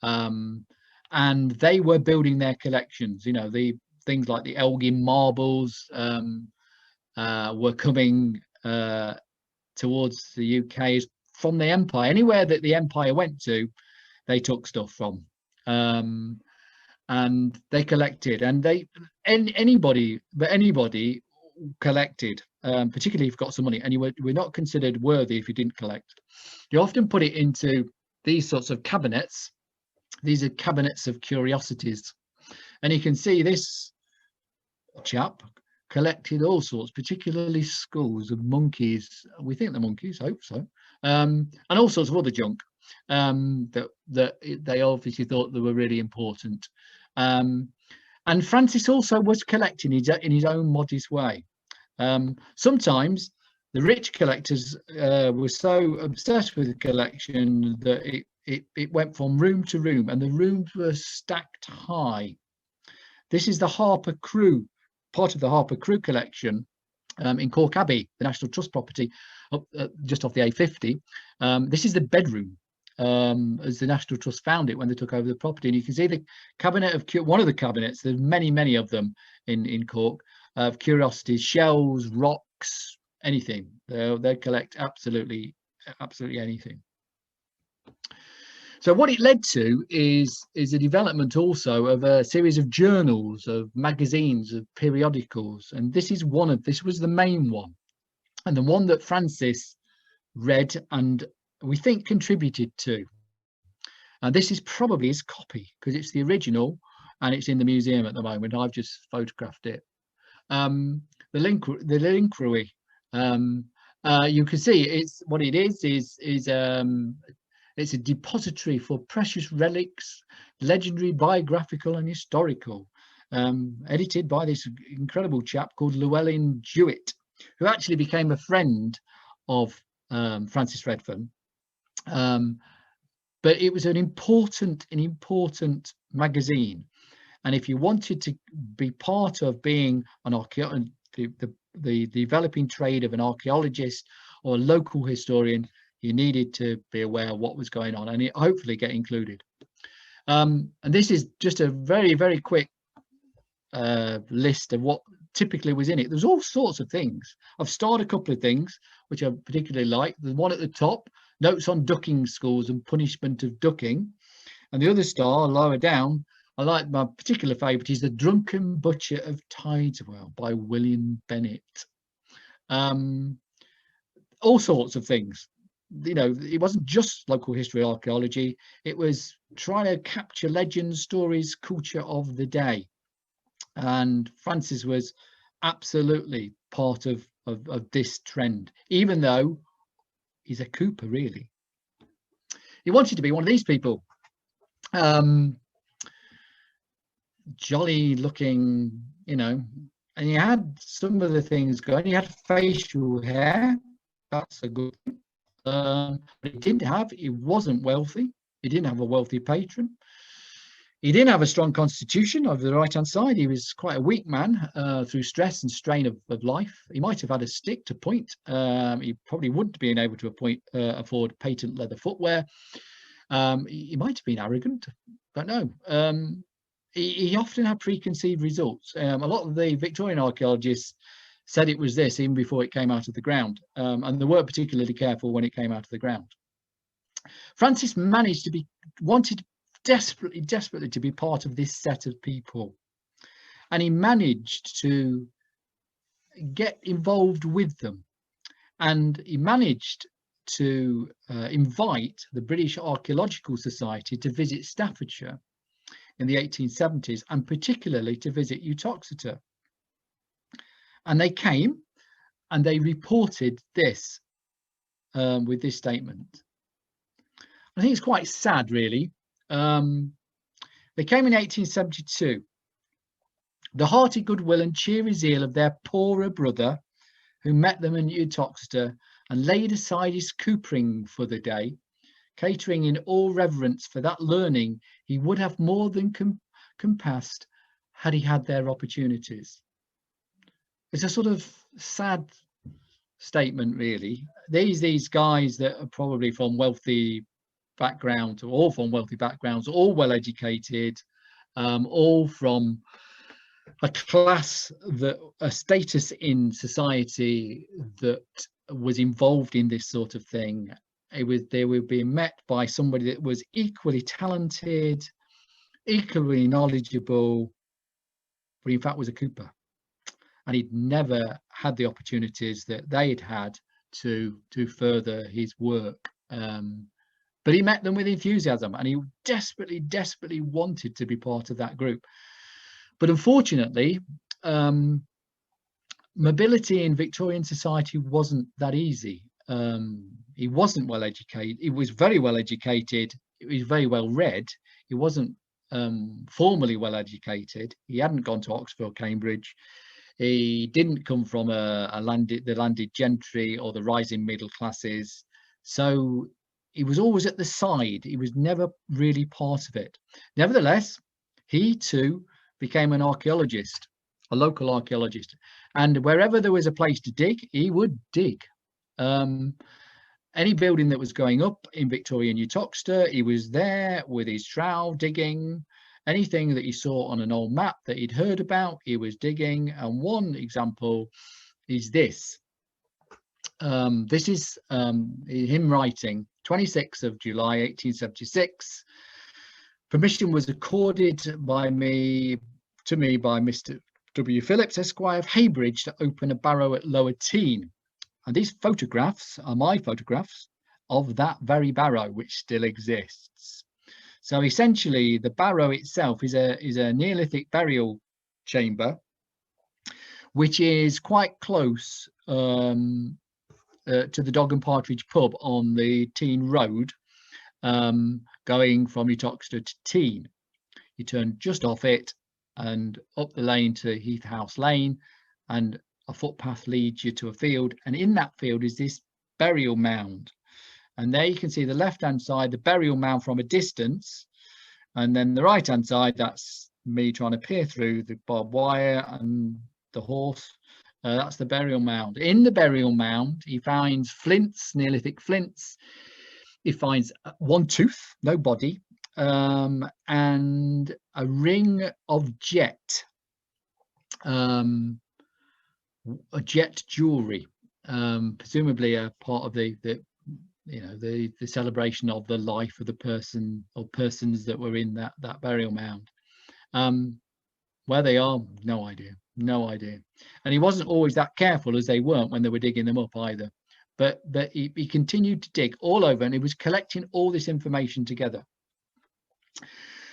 and they were building their collections. The things like the Elgin marbles were coming towards the UK from the empire. Anywhere that the empire went to, they took stuff from, and they collected, and anybody collected, particularly if you've got some money, and you were not considered worthy if you didn't collect. You often put it into these sorts of cabinets. These are cabinets of curiosities, and you can see this chap collected all sorts, particularly skulls of monkeys. We think the monkeys, hope so, and all sorts of other junk that they obviously thought they were really important. And Francis also was collecting in his own modest way. Sometimes the rich collectors were so obsessed with the collection that it went from room to room, and the rooms were stacked high. This is the Harper Crew, part of the Harper Crew collection in Cork Abbey, the National Trust property, just off the A50. This is the bedroom as the National Trust found it when they took over the property, and you can see the cabinet of one of the cabinets. There's many of them in Cork, of curiosities, shells, rocks, anything. They collect absolutely anything. So what it led to is a development also of a series of journals, of magazines, of periodicals, and this was the main one, and the one that Francis read and we think contributed to. And this is probably his copy, because it's the original and it's in the museum at the moment. I've just photographed it. The Linkrui. You can see it's what it is it's a depository for precious relics, legendary, biographical and historical, edited by this incredible chap callld Llewellyn Jewett, who actually became a friend of Francis Redfern. But it was an important magazine. And if you wanted to be part of being an the developing trade of an archaeologist or a local historian, you needed to be aware of what was going on and hopefully get included. And this is just a very, very quick list of what typically was in it. There's all sorts of things. I've starred a couple of things which I particularly like. The one at the top, notes on ducking schools and punishment of ducking, and the other star lower down, I like, my particular favourite is The Drunken Butcher of Tideswell by William Bennett. All sorts of things. You know, it wasn't just local history archaeology, it was trying to capture legends, stories, culture of the day. And Francis was absolutely part of this trend, even though he's a Cooper, really. He wanted to be one of these people. Jolly looking, you know, and he had some of the things going. He had facial hair, that's a good thing. But he wasn't wealthy. He didn't have a wealthy patron. He didn't have a strong constitution over the right-hand side. He was quite a weak man through stress and strain of life. He might have had a stick to point. He probably wouldn't have been able to afford patent leather footwear. He might have been arrogant, but no. He often had preconceived results. A lot of the Victorian archaeologists said it was this even before it came out of the ground, and they weren't particularly careful when it came out of the ground. Francis wanted desperately to be part of this set of people, and he managed to get involved with them, and he managed to invite the British Archaeological Society to visit Staffordshire in the 1870s, and particularly to visit Uttoxeter. And they came and they reported this with this statement. I think it's quite sad, really. They came in 1872. The hearty goodwill and cheery zeal of their poorer brother, who met them in Uttoxeter and laid aside his coopering for the day, catering in all reverence for that learning he would have more than compassed had he had their opportunities. It's a sort of sad statement, really. These guys that are probably from wealthy backgrounds, or all from wealthy backgrounds, all well educated, all from a class, that a status in society that was involved in this sort of thing. They were being met by somebody that was equally talented, equally knowledgeable, but in fact was a Cooper, and he'd never had the opportunities that they had had to further his work. But he met them with enthusiasm, and he desperately wanted to be part of that group. But unfortunately, mobility in Victorian society wasn't that easy. He wasn't well educated. He was very well educated. He was very well read. He wasn't formally well educated. He hadn't gone to Oxford or Cambridge. He didn't come from the landed gentry or the rising middle classes. So he was always at the side. He was never really part of it. Nevertheless, he too became an archaeologist, a local archaeologist. And wherever there was a place to dig, he would dig. Any building that was going up in Victorian Uttoxeter, he was there with his trowel digging. Anything that he saw on an old map that he'd heard about, he was digging. And one example is this. This is him writing, 26th of July, 1876. Permission was accorded to me by Mr. W. Phillips, Esquire of Heybridge, to open a barrow at Lower Tean. And these photographs are my photographs of that very barrow, which still exists. So essentially, the barrow itself is a Neolithic burial chamber, which is quite close to the Dog and Partridge pub on the Tean Road, going from Uttoxeter to Tean. You turn just off it and up the lane to Heath House Lane, and a footpath leads you to a field, and in that field is this burial mound. And there you can see the left hand side, the burial mound from a distance, and then the right hand side, that's me trying to peer through the barbed wire and the horse. That's the burial mound. In the burial mound, he finds flints, Neolithic flints. He finds one tooth, no body, and a ring of jet, a jet jewelry, presumably a part of the celebration of the life of the person or persons that were in that burial mound. Where they are, no idea. And he wasn't always that careful, as they weren't when they were digging them up either. But he continued to dig all over, and he was collecting all this information together.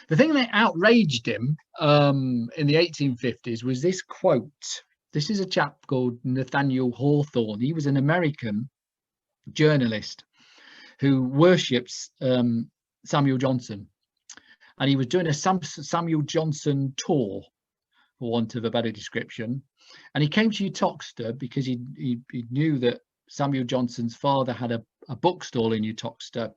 The thing that outraged him in the 1850s was this quote. This is a chap called Nathaniel Hawthorne. He was an American journalist who worships Samuel Johnson, and he was doing a Samuel Johnson tour, for want of a better description, and he came to Uttoxeter because he knew that Samuel Johnson's father had a bookstall in Uttoxeter,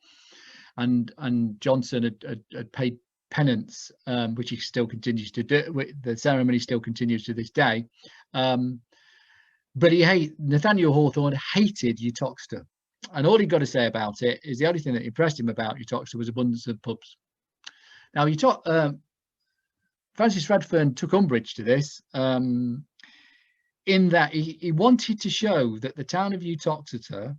and Johnson had paid penance, which he still continues to do. The ceremony still continues to this day, but Nathaniel Hawthorne hated Uttoxeter, and all he got to say about it is the only thing that impressed him about Uttoxeter was abundance of pubs. Now, Francis Redfern took umbrage to this, in that he wanted to show that the town of Uttoxeter,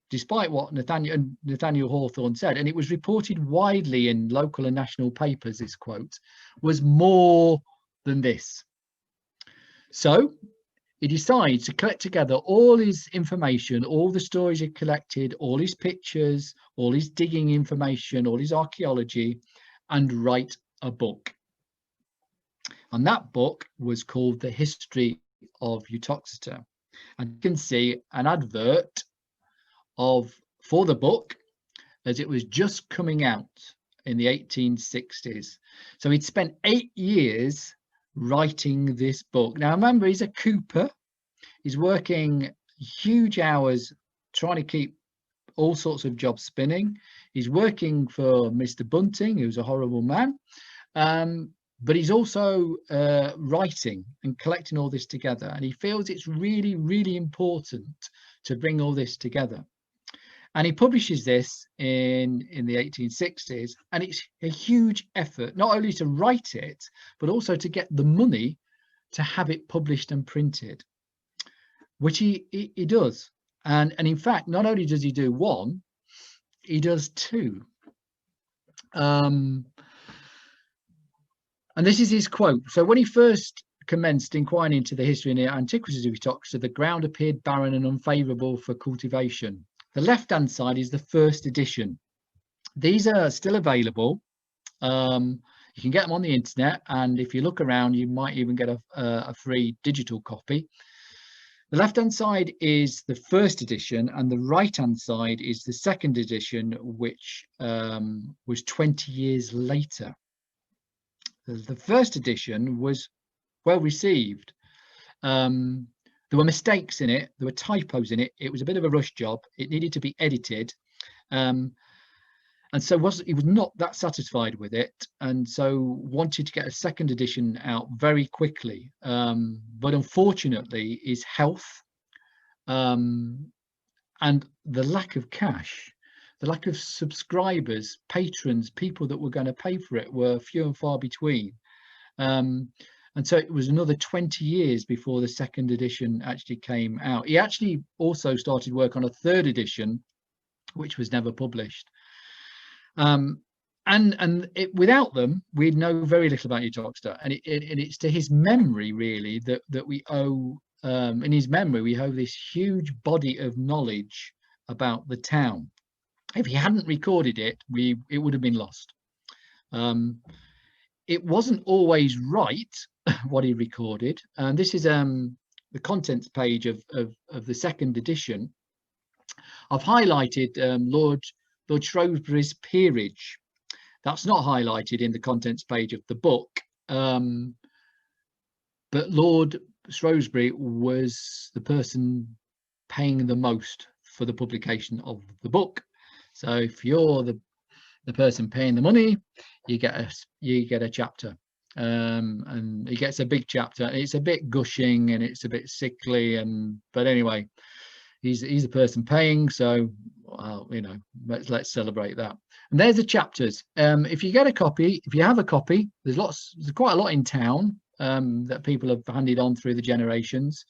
despite what Nathaniel Hawthorne said, and it was reported widely in local and national papers, this quote, was more than this. So he decides to collect together all his information, all the stories he collected, all his pictures, all his digging information, all his archaeology, and write a book. And that book was called The History of Eutoxiter. And you can see an advert for the book as it was just coming out in the 1860s. So he'd spent 8 years writing this book. Now remember, he's a cooper. He's working huge hours trying to keep all sorts of jobs spinning. He's working for Mr. Bunting, who's a horrible man. But he's also writing and collecting all this together, and he feels it's really, really important to bring all this together. And he publishes this in the 1860s, and it's a huge effort, not only to write it, but also to get the money to have it published and printed, which he does. And in fact, not only does he do one, he does two. And this is his quote. So when he first commenced inquiring into the history and the antiquities of Uttoxeter, the ground appeared barren and unfavourable for cultivation. The left-hand side is the first edition. These are still available. You can get them on the internet, and if you look around, you might even get a free digital copy. The left-hand side is the first edition, and the right-hand side is the second edition, which was 20 years later. The first edition was well received. There were mistakes in it, there were typos in it. It was a bit of a rush job. It needed to be edited, and so he was not that satisfied with it, and so wanted to get a second edition out very quickly. But unfortunately, his health and the lack of cash, the lack of subscribers, patrons, people that were going to pay for it were few and far between. And so it was another 20 years before the second edition actually came out. He actually also started work on a third edition, which was never published. Without them, we'd know very little about Uttoxeter. And it's to his memory, really, that we owe, in his memory, we owe this huge body of knowledge about the town. If he hadn't recorded it, it would have been lost. It wasn't always right, what he recorded. And this is the contents page of the second edition. I've highlighted Lord Shrewsbury's peerage. That's not highlighted in the contents page of the book. But Lord Shrewsbury was the person paying the most for the publication of the book. So if you're the person paying the money, you get a chapter. and he gets a big chapter. It's a bit gushing and it's a bit sickly, but anyway, he's a person paying, so well, you know, let's celebrate that. And there's the chapters. If you get a copy, if you have a copy, there's quite a lot in town that people have handed on through the generations,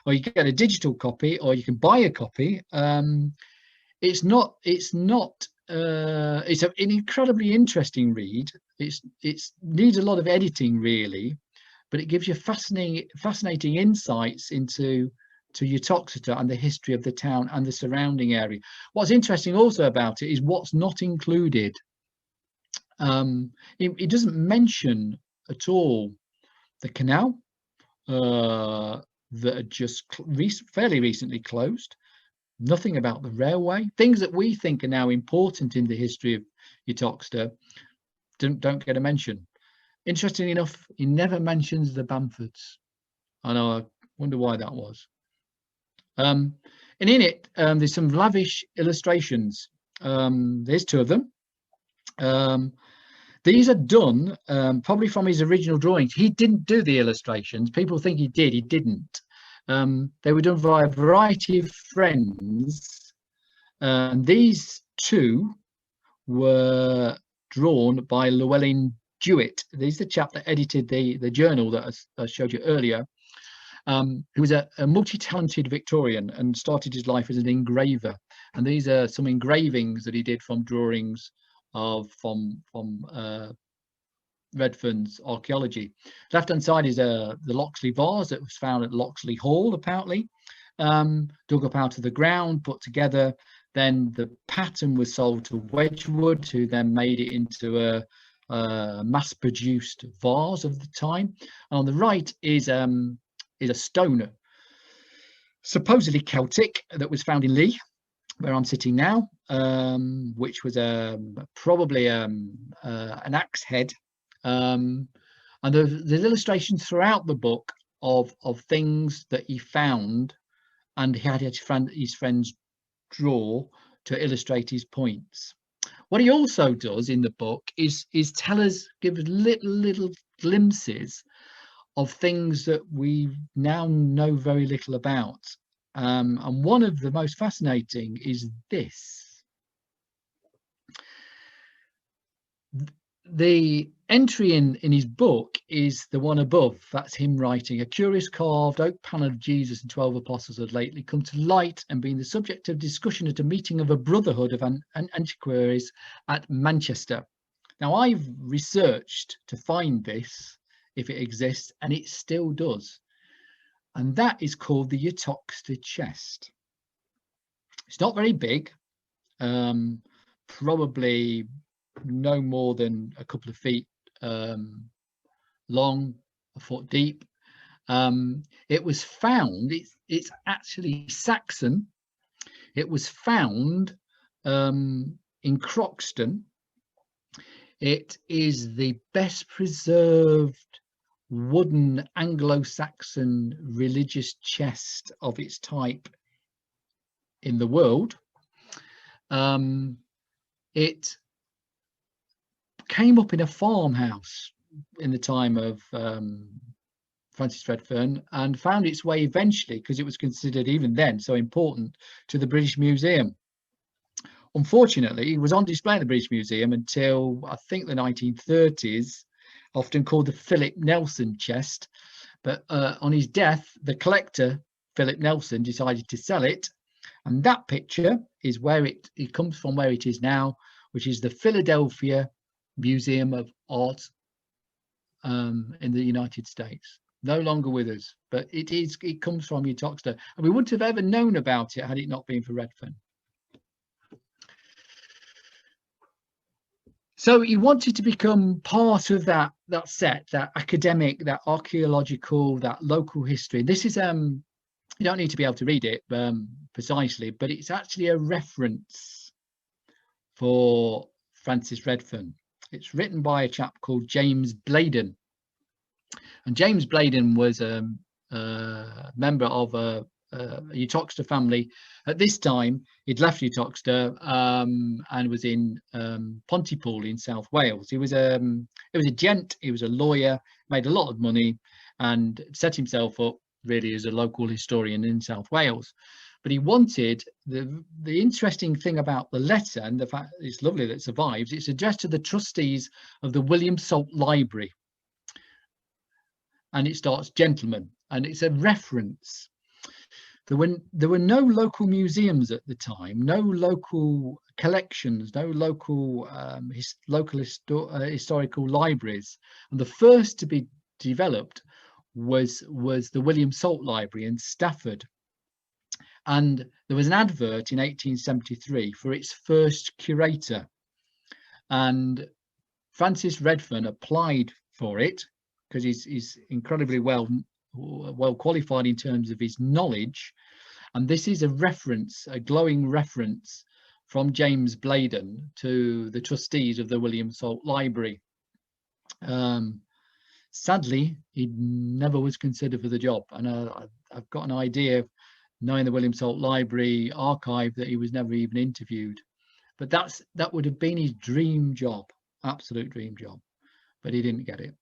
or you get a digital copy, or you can buy a copy. It's an incredibly interesting read. It needs a lot of editing, really, but it gives you fascinating insights into Uttoxeter and the history of the town and the surrounding area. What's interesting also about it is what's not included. It doesn't mention at all the canal that had just fairly recently closed. Nothing about the railway. Things that we think are now important in the history of Uttoxeter don't get a mention. Interestingly enough, he never mentions the Bamfords. I know, I wonder why that was. And in it, there's some lavish illustrations. There's two of them. These are done probably from his original drawings. He didn't do the illustrations. People think he did. He didn't. They were done by a variety of friends. These two were drawn by Llewellyn Jewett. He's the chap that edited the journal that I showed you earlier. Who was a multi-talented Victorian and started his life as an engraver. And these are some engravings that he did from drawings from Redfern's archaeology. Left-hand side is the Loxley vase that was found at Loxley Hall, apparently, dug up out of the ground, put together. Then the pattern was sold to Wedgwood, who then made it into a mass-produced vase of the time. And on the right is a stone, supposedly Celtic, that was found in Lee, where I'm sitting now, which was probably an axe head. And there's illustrations throughout the book of things that he found, and he had his friends draw to illustrate his points. What he also does in the book is give us little glimpses of things that we now know very little about. And one of the most fascinating is this. The entry in his book is the one above. That's him writing, "A curious carved oak panel of Jesus and 12 apostles had lately come to light and been the subject of discussion at a meeting of a brotherhood of antiquaries at Manchester." Now, I've researched to find this, if it exists, and it still does. And that is called the Uttoxeter chest. It's not very big, probably no more than a couple of feet long, a foot deep. It was found, it's actually Saxon. It was found in Croxton. It is the best preserved wooden Anglo-Saxon religious chest of its type in the world. It came up in a farmhouse in the time of Francis Redfern and found its way eventually, because it was considered even then so important, to the British Museum. Unfortunately, it was on display in the British Museum until I think the 1930s, often called the Philip Nelson chest. But on his death, the collector, Philip Nelson, decided to sell it. And that picture is where it comes from, where it is now, which is the Philadelphia Museum of Art in the United States. No longer with us, but it comes from Uttoxeter. And we wouldn't have ever known about it had it not been for Redfern. So he wanted to become part of that set, that academic, that archaeological, that local history. This is you don't need to be able to read it precisely, but it's actually a reference for Francis Redfern. It's written by a chap called James Bladen, and James Bladen was a member of a Uttoxeter family. At this time, he'd left Uttoxeter and was in Pontypool in South Wales. He was a gent. He was a lawyer, made a lot of money, and set himself up really as a local historian in South Wales. But he wanted the interesting thing about the letter, and the fact it's lovely that it survives. It's addressed to the trustees of the William Salt Library, and it starts "Gentlemen," and it's a reference. There were no local museums at the time, no local collections, no local historical libraries, and the first to be developed was the William Salt Library in Stafford. And there was an advert in 1873 for its first curator, and Francis Redfern applied for it because he's incredibly well qualified in terms of his knowledge. And this is a reference, a glowing reference from James Bladen to the trustees of the William Salt Library. Sadly, he never was considered for the job, and I've got an idea, knowing the William Salt Library archive, that he was never even interviewed. But that would have been his dream job, absolute dream job, but he didn't get it.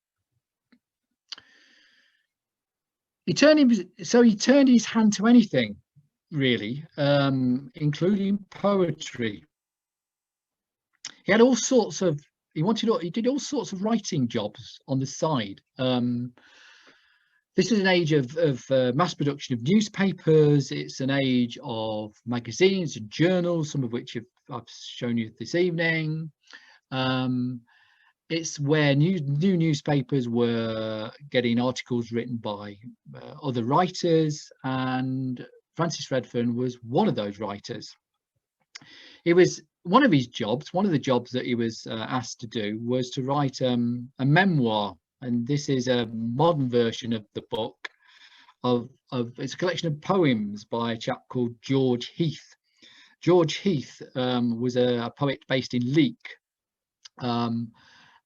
He turned his hand to anything, really, including poetry. He had all sorts of, he did all sorts of writing jobs on the side. This is an age of mass production of newspapers. It's an age of magazines and journals, some of which I've shown you this evening. It's where new newspapers were getting articles written by other writers, and Francis Redfern was one of those writers. It was one of his jobs, one of the jobs that he was asked to do, was to write a memoir, and this is a modern version of the book. It's a collection of poems by a chap called George Heath. George Heath was a poet based in Leek.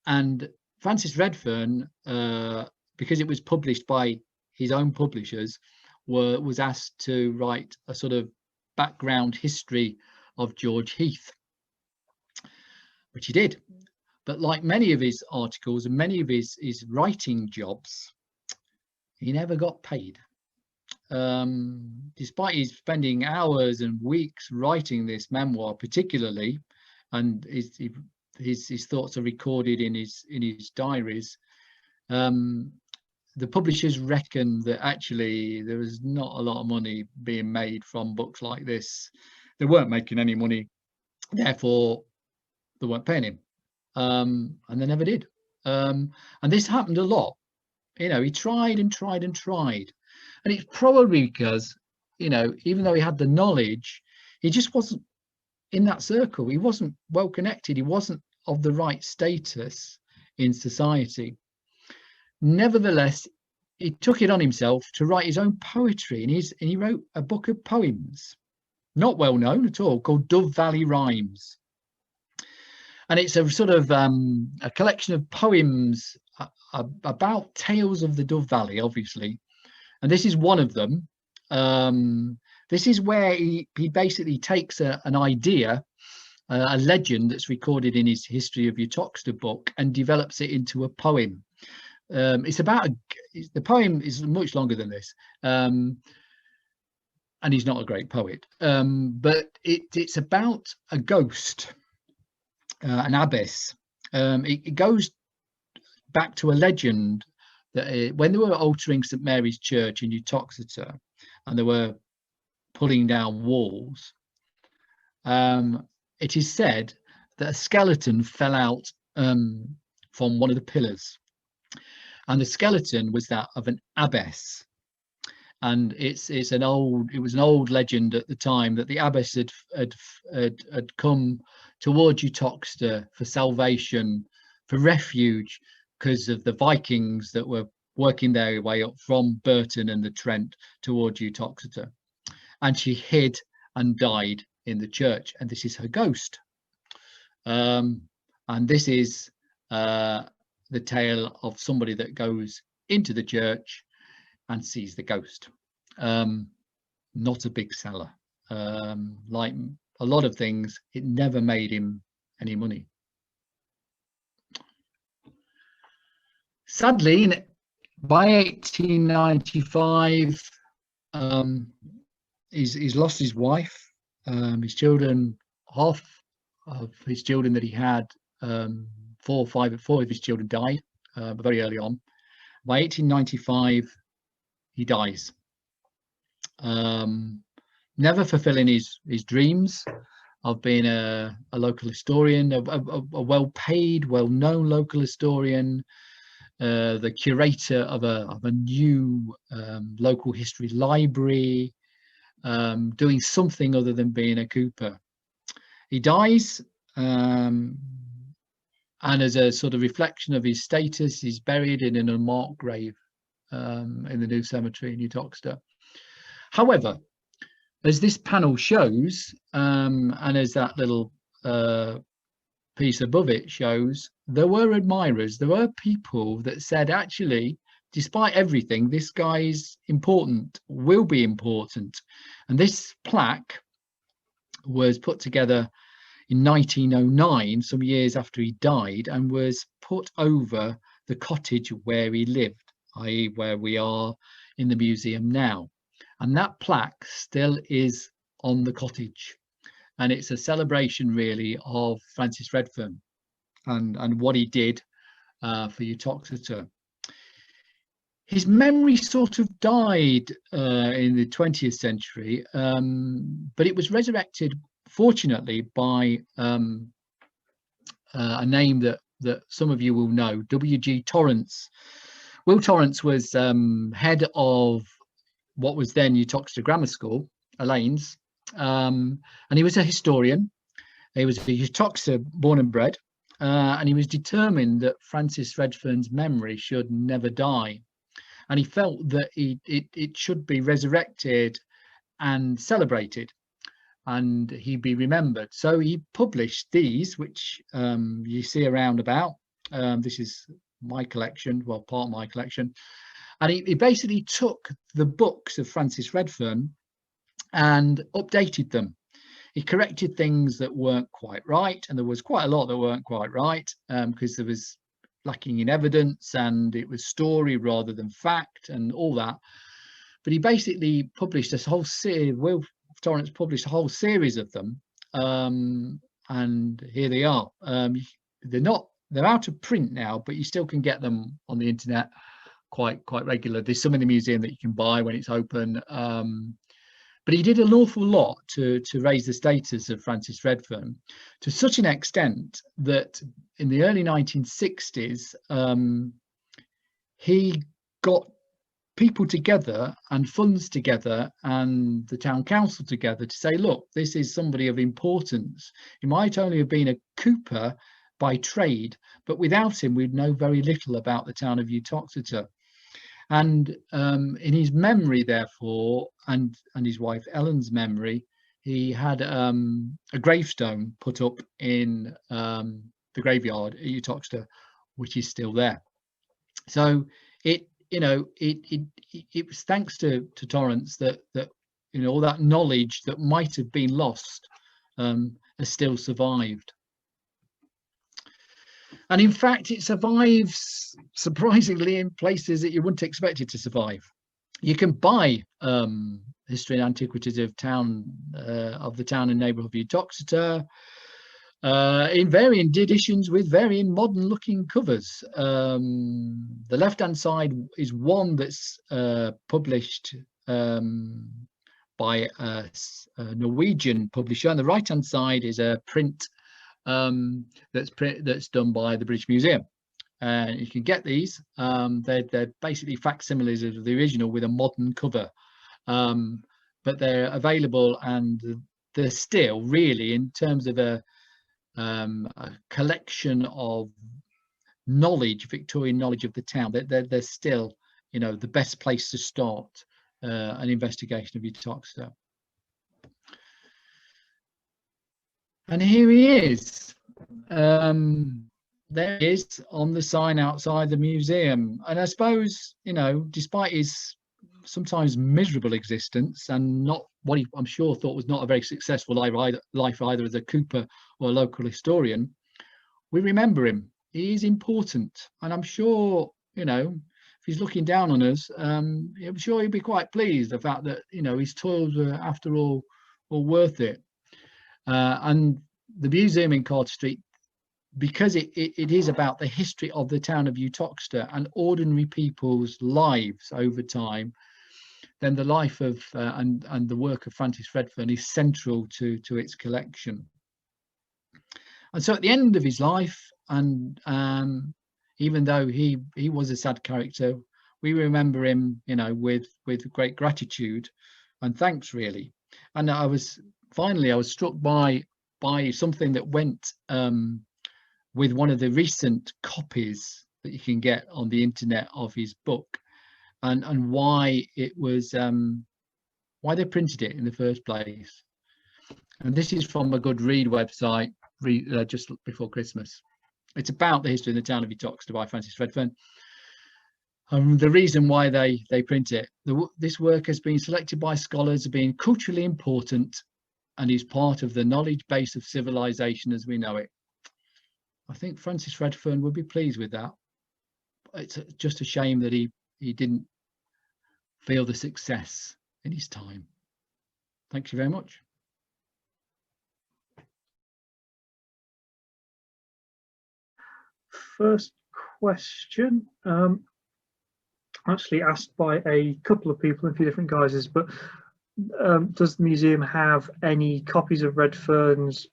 And Francis Redfern, because it was published by his own publishers, was asked to write a sort of background history of George Heath, which he did. But like many of his articles and many of his writing jobs, he never got paid. Despite his spending hours and weeks writing this memoir particularly, and his thoughts are recorded in his diaries, the publishers reckon that actually there was not a lot of money being made from books like this. They weren't making any money, therefore they weren't paying him, and they never did. And this happened a lot. You know, he tried and tried and tried, and it's probably because, you know, even though he had the knowledge, he just wasn't in that circle. He wasn't well connected. He wasn't of the right status in society. Nevertheless, he took it on himself to write his own poetry, and he wrote a book of poems, not well known at all, called Dove Valley Rhymes. And it's a sort of a collection of poems about tales of the Dove Valley, obviously. And this is one of them. This is where he basically takes an idea, a legend that's recorded in his History of Eutoxiter book, and develops it into a poem. The poem is much longer than this, and he's not a great poet, but it's about a ghost, an abbess. It goes back to a legend that when they were altering St Mary's Church in Uttoxeter, and they were pulling down walls, it is said that a skeleton fell out from one of the pillars, and the skeleton was that of an abbess. And it was an old legend at the time that the abbess had come towards Uttoxeter for salvation, for refuge, because of the Vikings that were working their way up from Burton and the Trent towards Uttoxeter, and she hid and died in the church, and this is her ghost. And this is the tale of somebody that goes into the church and sees the ghost. not a big seller. Like a lot of things, it never made him any money. Sadly, by 1895, he's lost his wife, his children. Half of his children that he had, four of his children died very early on. By 1895, he dies, never fulfilling his dreams of being a local historian, a well-paid, well-known local historian, the curator of a new local history library, doing something other than being a Cooper. He dies, and as a sort of reflection of his status, he's buried in an unmarked grave in the new cemetery in Uttoxeter. However, as this panel shows, and as that little piece above it shows, there were admirers, there were people that said, actually, despite everything, this guy's important, will be important. And this plaque was put together in 1909, some years after he died, and was put over the cottage where he lived, i.e. where we are in the museum now. And that plaque still is on the cottage. And it's a celebration, really, of Francis Redfern and what he did for Uttoxeter. His memory sort of died in the 20th century, but it was resurrected, fortunately, by a name that some of you will know, W.G. Torrance. Will Torrance was head of what was then Uttoxeter Grammar School, Elaine's, and he was a historian. He was a Uttoxeter born and bred, and he was determined that Francis Redfern's memory should never die. And he felt that it should be resurrected and celebrated, and he'd be remembered. So he published these, which you see around about. This is my collection, well, part of my collection. And he basically took the books of Francis Redfern and updated them. He corrected things that weren't quite right, and there was quite a lot that weren't quite right, because there was lacking in evidence, and it was story rather than fact and all that. But he basically published this whole series. Will Torrance published a whole series of them, and here they are. They're out of print now, but you still can get them on the internet quite regular. There's some in the museum that you can buy when it's open. But he did an awful lot to raise the status of Francis Redfern, to such an extent that in the early 1960s, he got people together and funds together and the town council together to say, look, this is somebody of importance. He might only have been a Cooper by trade, but without him, we'd know very little about the town of Uttoxeter. And in his memory, therefore, and his wife Ellen's memory, he had a gravestone put up in the graveyard at Uttoxeter, which is still there. So it was thanks to Torrance that all that knowledge that might have been lost has still survived. And in fact, it survives surprisingly in places that you wouldn't expect it to survive. You can buy history and antiquities of the town and neighbourhood of Uttoxeter in varying editions with varying modern looking covers. The left-hand side is one that's published by a Norwegian publisher, and the right-hand side is a print that's done by the British Museum. And you can get these. They're basically facsimiles of the original with a modern cover, but they're available, and they're still really, in terms of a collection of knowledge, Victorian knowledge of the town, they're still, the best place to start an investigation of Uttoxeter. And here he is. There he is on the sign outside the museum. And I suppose, despite his sometimes miserable existence, and not what he, I'm sure, thought was not a very successful life either as a Cooper or a local historian, we remember him. He is important, and I'm sure, you know, if he's looking down on us, I'm sure he'd be quite pleased the fact that, you know, his toils were after all worth it. And the museum in Carter Street, because it is about the history of the town of Uttoxeter and ordinary people's lives over time, then the life of and the work of Francis Redfern is central to its collection. And so at the end of his life, and even though he was a sad character, we remember him, you know, with great gratitude and thanks, really. And I was struck by something that went with one of the recent copies that you can get on the internet of his book, and why it was why they printed it in the first place. And this is from a good read website just before Christmas. It's about the history of the town of Uttoxeter by Francis Redfern. The reason why they print it: this work has been selected by scholars as being culturally important and is part of the knowledge base of civilization as we know it. I think Francis Redfern would be pleased with that. It's just a shame that he didn't feel the success in his time. Thank you very much. First question, actually asked by a couple of people in a few different guises, but does the museum have any copies of Redfern's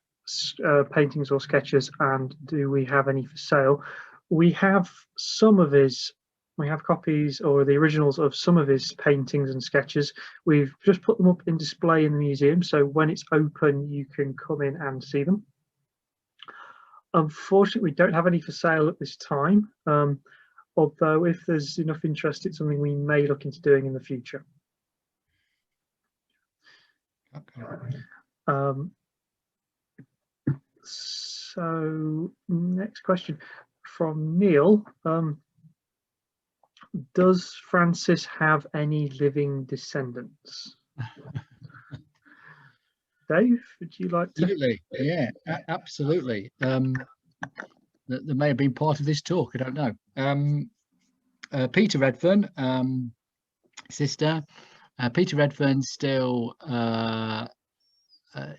paintings or sketches, and do we have any for sale? We have some of his, we have copies or the originals of some of his paintings and sketches. We've just put them up in display in the museum, so when it's open you can come in and see them. Unfortunately, we don't have any for sale at this time, although if there's enough interest, it's something we may look into doing in the future. Okay. So next question from Neil. Does Francis have any living descendants? Dave, would you like to? Absolutely, yeah, absolutely. That may have been part of this talk, I don't know. Peter Redfern, sister. Peter Redfern still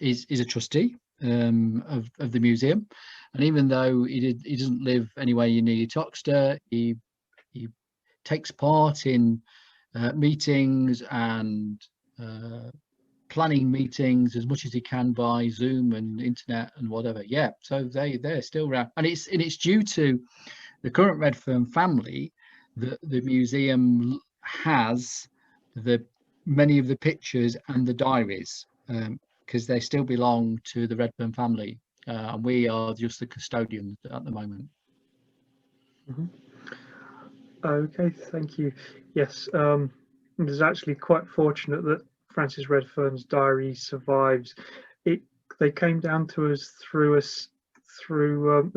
is a trustee of the museum, and even though he doesn't live anywhere near Uttoxeter, he takes part in meetings and planning meetings as much as he can by Zoom and internet and whatever. Yeah, so they're still around, and it's due to the current Redfern family that the museum has many of the pictures and the diaries, because they still belong to the Redfern family, and we are just the custodians at the moment. Mm-hmm. Okay, thank you. Yes, it's actually quite fortunate that Francis Redfern's diary survives. They came down to us through a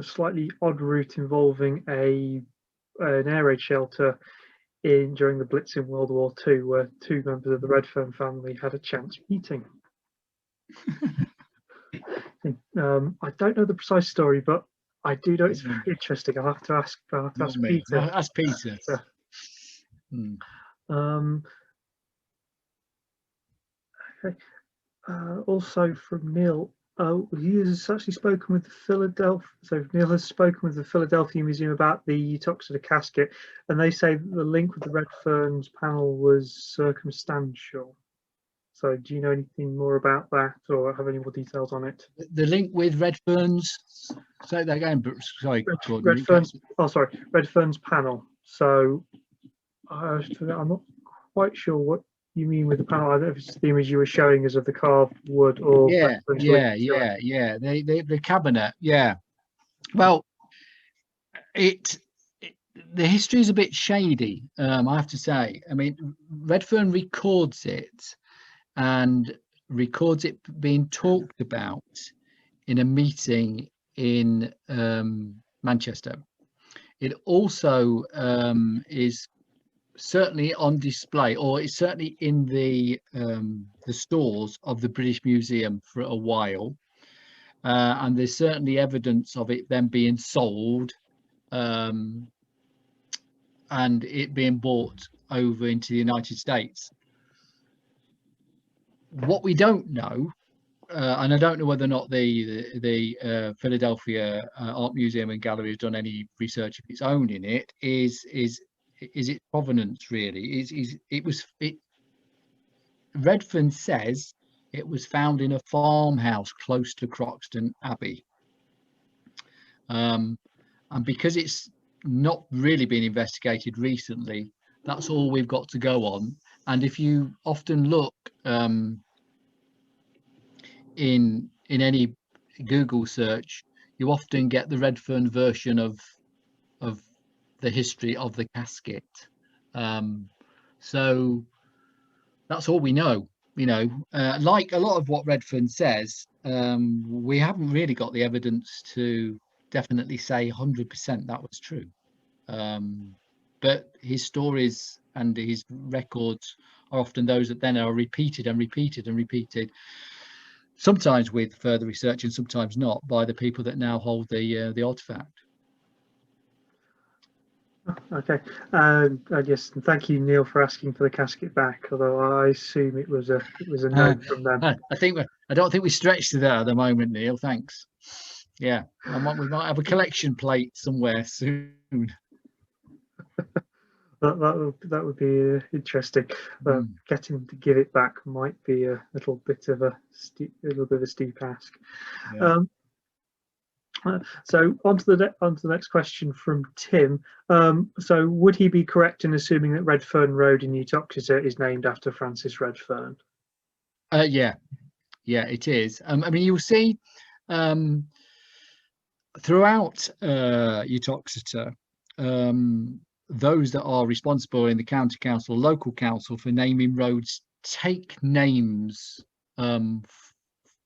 slightly odd route involving an air raid shelter during the Blitz in World War II, where two members of the Redfern family had a chance meeting. I don't know the precise story, but I do know it's very interesting. I'll have to ask Peter. Ask Peter. Okay. Also from Neil, he has actually spoken with the Philadelphia. So Neil has spoken with the Philadelphia Museum about the Uttoxeter casket, and they say that the link with the Redfern's panel was circumstantial. So do you know anything more about that, or have any more details on it? The link with Redfern's. Say that again. Sorry, Redfern's. Oh, sorry, Redfern's panel. So I'm not quite sure what you mean with the panel. I don't know if it's the image you were showing us of the carved wood, or yeah. The cabinet. Yeah. Well, the history is a bit shady, I have to say. I mean, Redfern records it, and records it being talked about in a meeting in Manchester. It also is certainly on display, or it's certainly in the stores of the British Museum for a while, and there's certainly evidence of it then being sold, and it being bought over into the United States. What we don't know, and I don't know whether or not the Philadelphia Art Museum and Gallery has done any research of its own in it, is its provenance really. Redfern says it was found in a farmhouse close to Croxton Abbey, and because it's not really been investigated recently, that's all we've got to go on. And if you often look in any Google search, you often get the Redfern version of the history of the casket. So that's all we know. Like a lot of what Redfern says, we haven't really got the evidence to definitely say 100% that was true. But his stories and his records are often those that then are repeated and repeated and repeated, sometimes with further research and sometimes not, by the people that now hold the artifact. Okay, I guess thank you, Neil, for asking for the casket back. Although I assume it was a note from them. I don't think we stretched to that at the moment, Neil. Thanks. Yeah, we might have a collection plate somewhere soon. That would be interesting. Getting to give it back might be a little bit of a steep ask. Yeah. So on to the next question from Tim. So would he be correct in assuming that Redfern Road in Uttoxeter is named after Francis Redfern? Yeah, it is. I mean, you'll see throughout Uttoxeter, those that are responsible in the county council, local council, for naming roads take names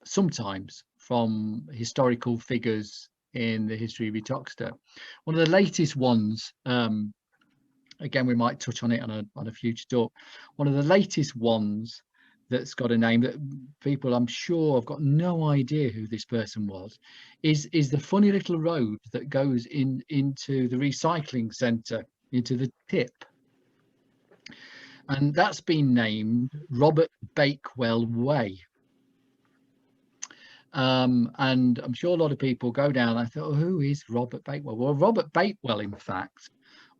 sometimes from historical figures in the history of Uttoxeter. One of the latest ones, again, we might touch on it on a future talk. One of the latest ones that's got a name that people, I'm sure, have got no idea who this person was, is the funny little road that goes into the recycling centre, into the tip. And that's been named Robert Bakewell Way. And I'm sure a lot of people go down and thought, oh, who is Robert Bakewell? Well, Robert Bakewell, in fact,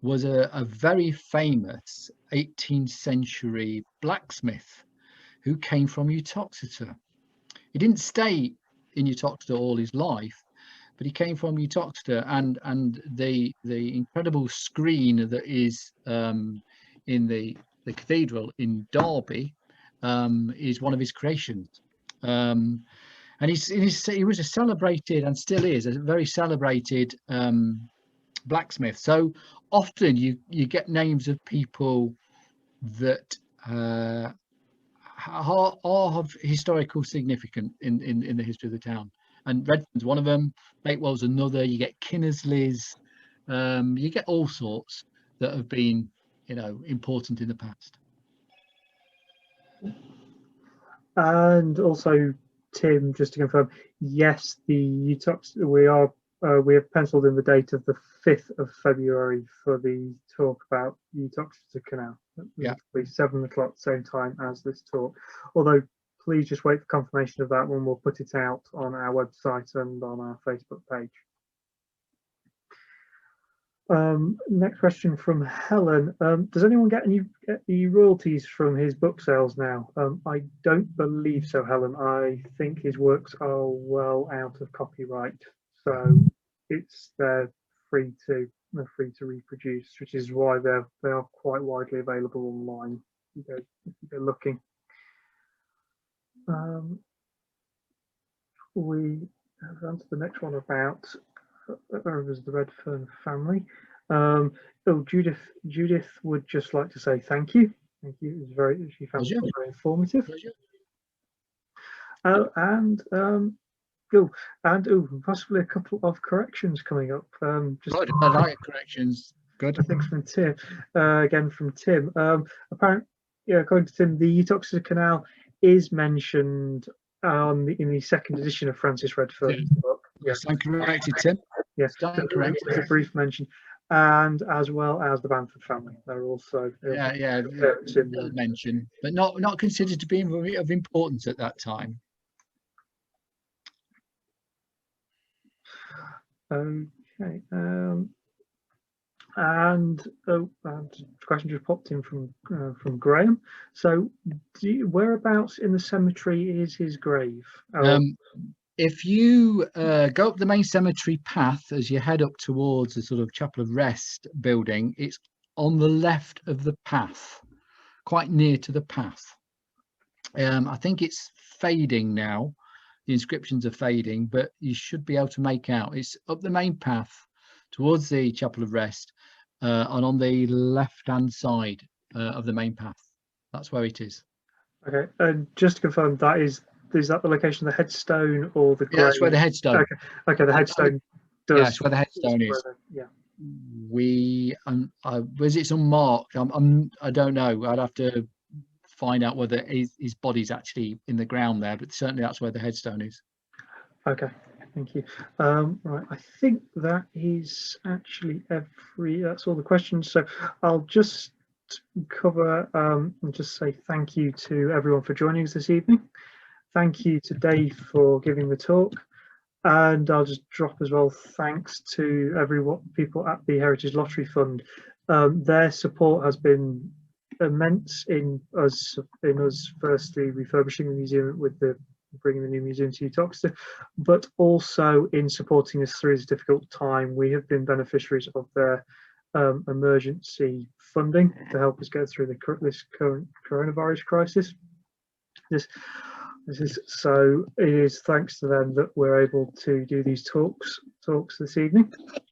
was a very famous 18th century blacksmith who came from Uttoxeter. He didn't stay in Uttoxeter all his life, but he came from Uttoxeter, and the incredible screen that is in the cathedral in Derby is one of his creations. And he was a celebrated, and still is, a very celebrated blacksmith. So often you get names of people that are of historical significance in the history of the town. And Redfern's one of them, Bakewell's another. You get Kinnersley's, you get all sorts that have been, important in the past. And also, Tim, just to confirm, yes, the Uttoxeter, we have penciled in the date of the 5th of February for the talk about Uttoxeter Canal. Yeah, it'll be 7 o'clock, same time as this talk. Although, please just wait for confirmation of that when we'll put it out on our website and on our Facebook page. Next question from Helen. Does anyone get the royalties from his book sales now? I don't believe so, Helen. I think his works are well out of copyright, so they're free to reproduce, which is why they are quite widely available online if you go looking. We have on to the next one about the Redfern family. Judith would just like to say thank you. Thank you. She found it very informative. And possibly a couple of corrections coming up. I like corrections. Good. Thanks from Tim. Again from Tim. Apparently, yeah, according to Tim, the Uttoxeter Canal is mentioned in the second edition of Francis Redfern's book. Yes, stand corrected, Tim. Yes, Stand corrected. there's a brief mention, and as well as the Damford family. They're also Yeah, mention, but not considered to be of importance at that time. Okay. And a question just popped in from Graham. So, whereabouts in the cemetery is his grave? If you go up the main cemetery path as you head up towards the sort of Chapel of Rest building, it's on the left of the path, quite near to the path. I think it's fading now. The inscriptions are fading, but you should be able to make out. It's up the main path towards the Chapel of Rest, and on the left-hand side of the main path. That's where it is. Okay, and just to confirm, is that the location of the headstone or the grave? Yeah, that's where the headstone. Okay, the headstone does. Yeah, that's where the headstone is. Yeah. Was it's unmarked? I don't know. I'd have to find out whether his body's actually in the ground there, but certainly that's where the headstone is. Okay, thank you. Right, I think that is actually that's all the questions. So I'll just cover and just say thank you to everyone for joining us this evening. Thank you to Dave for giving the talk, and I'll just drop as well thanks to people at the Heritage Lottery Fund. Their support has been immense in us firstly refurbishing the museum with bringing the new museum to Uttoxeter, but also in supporting us through this difficult time. We have been beneficiaries of their emergency funding to help us get through this current coronavirus crisis. So it is thanks to them that we're able to do these talks this evening.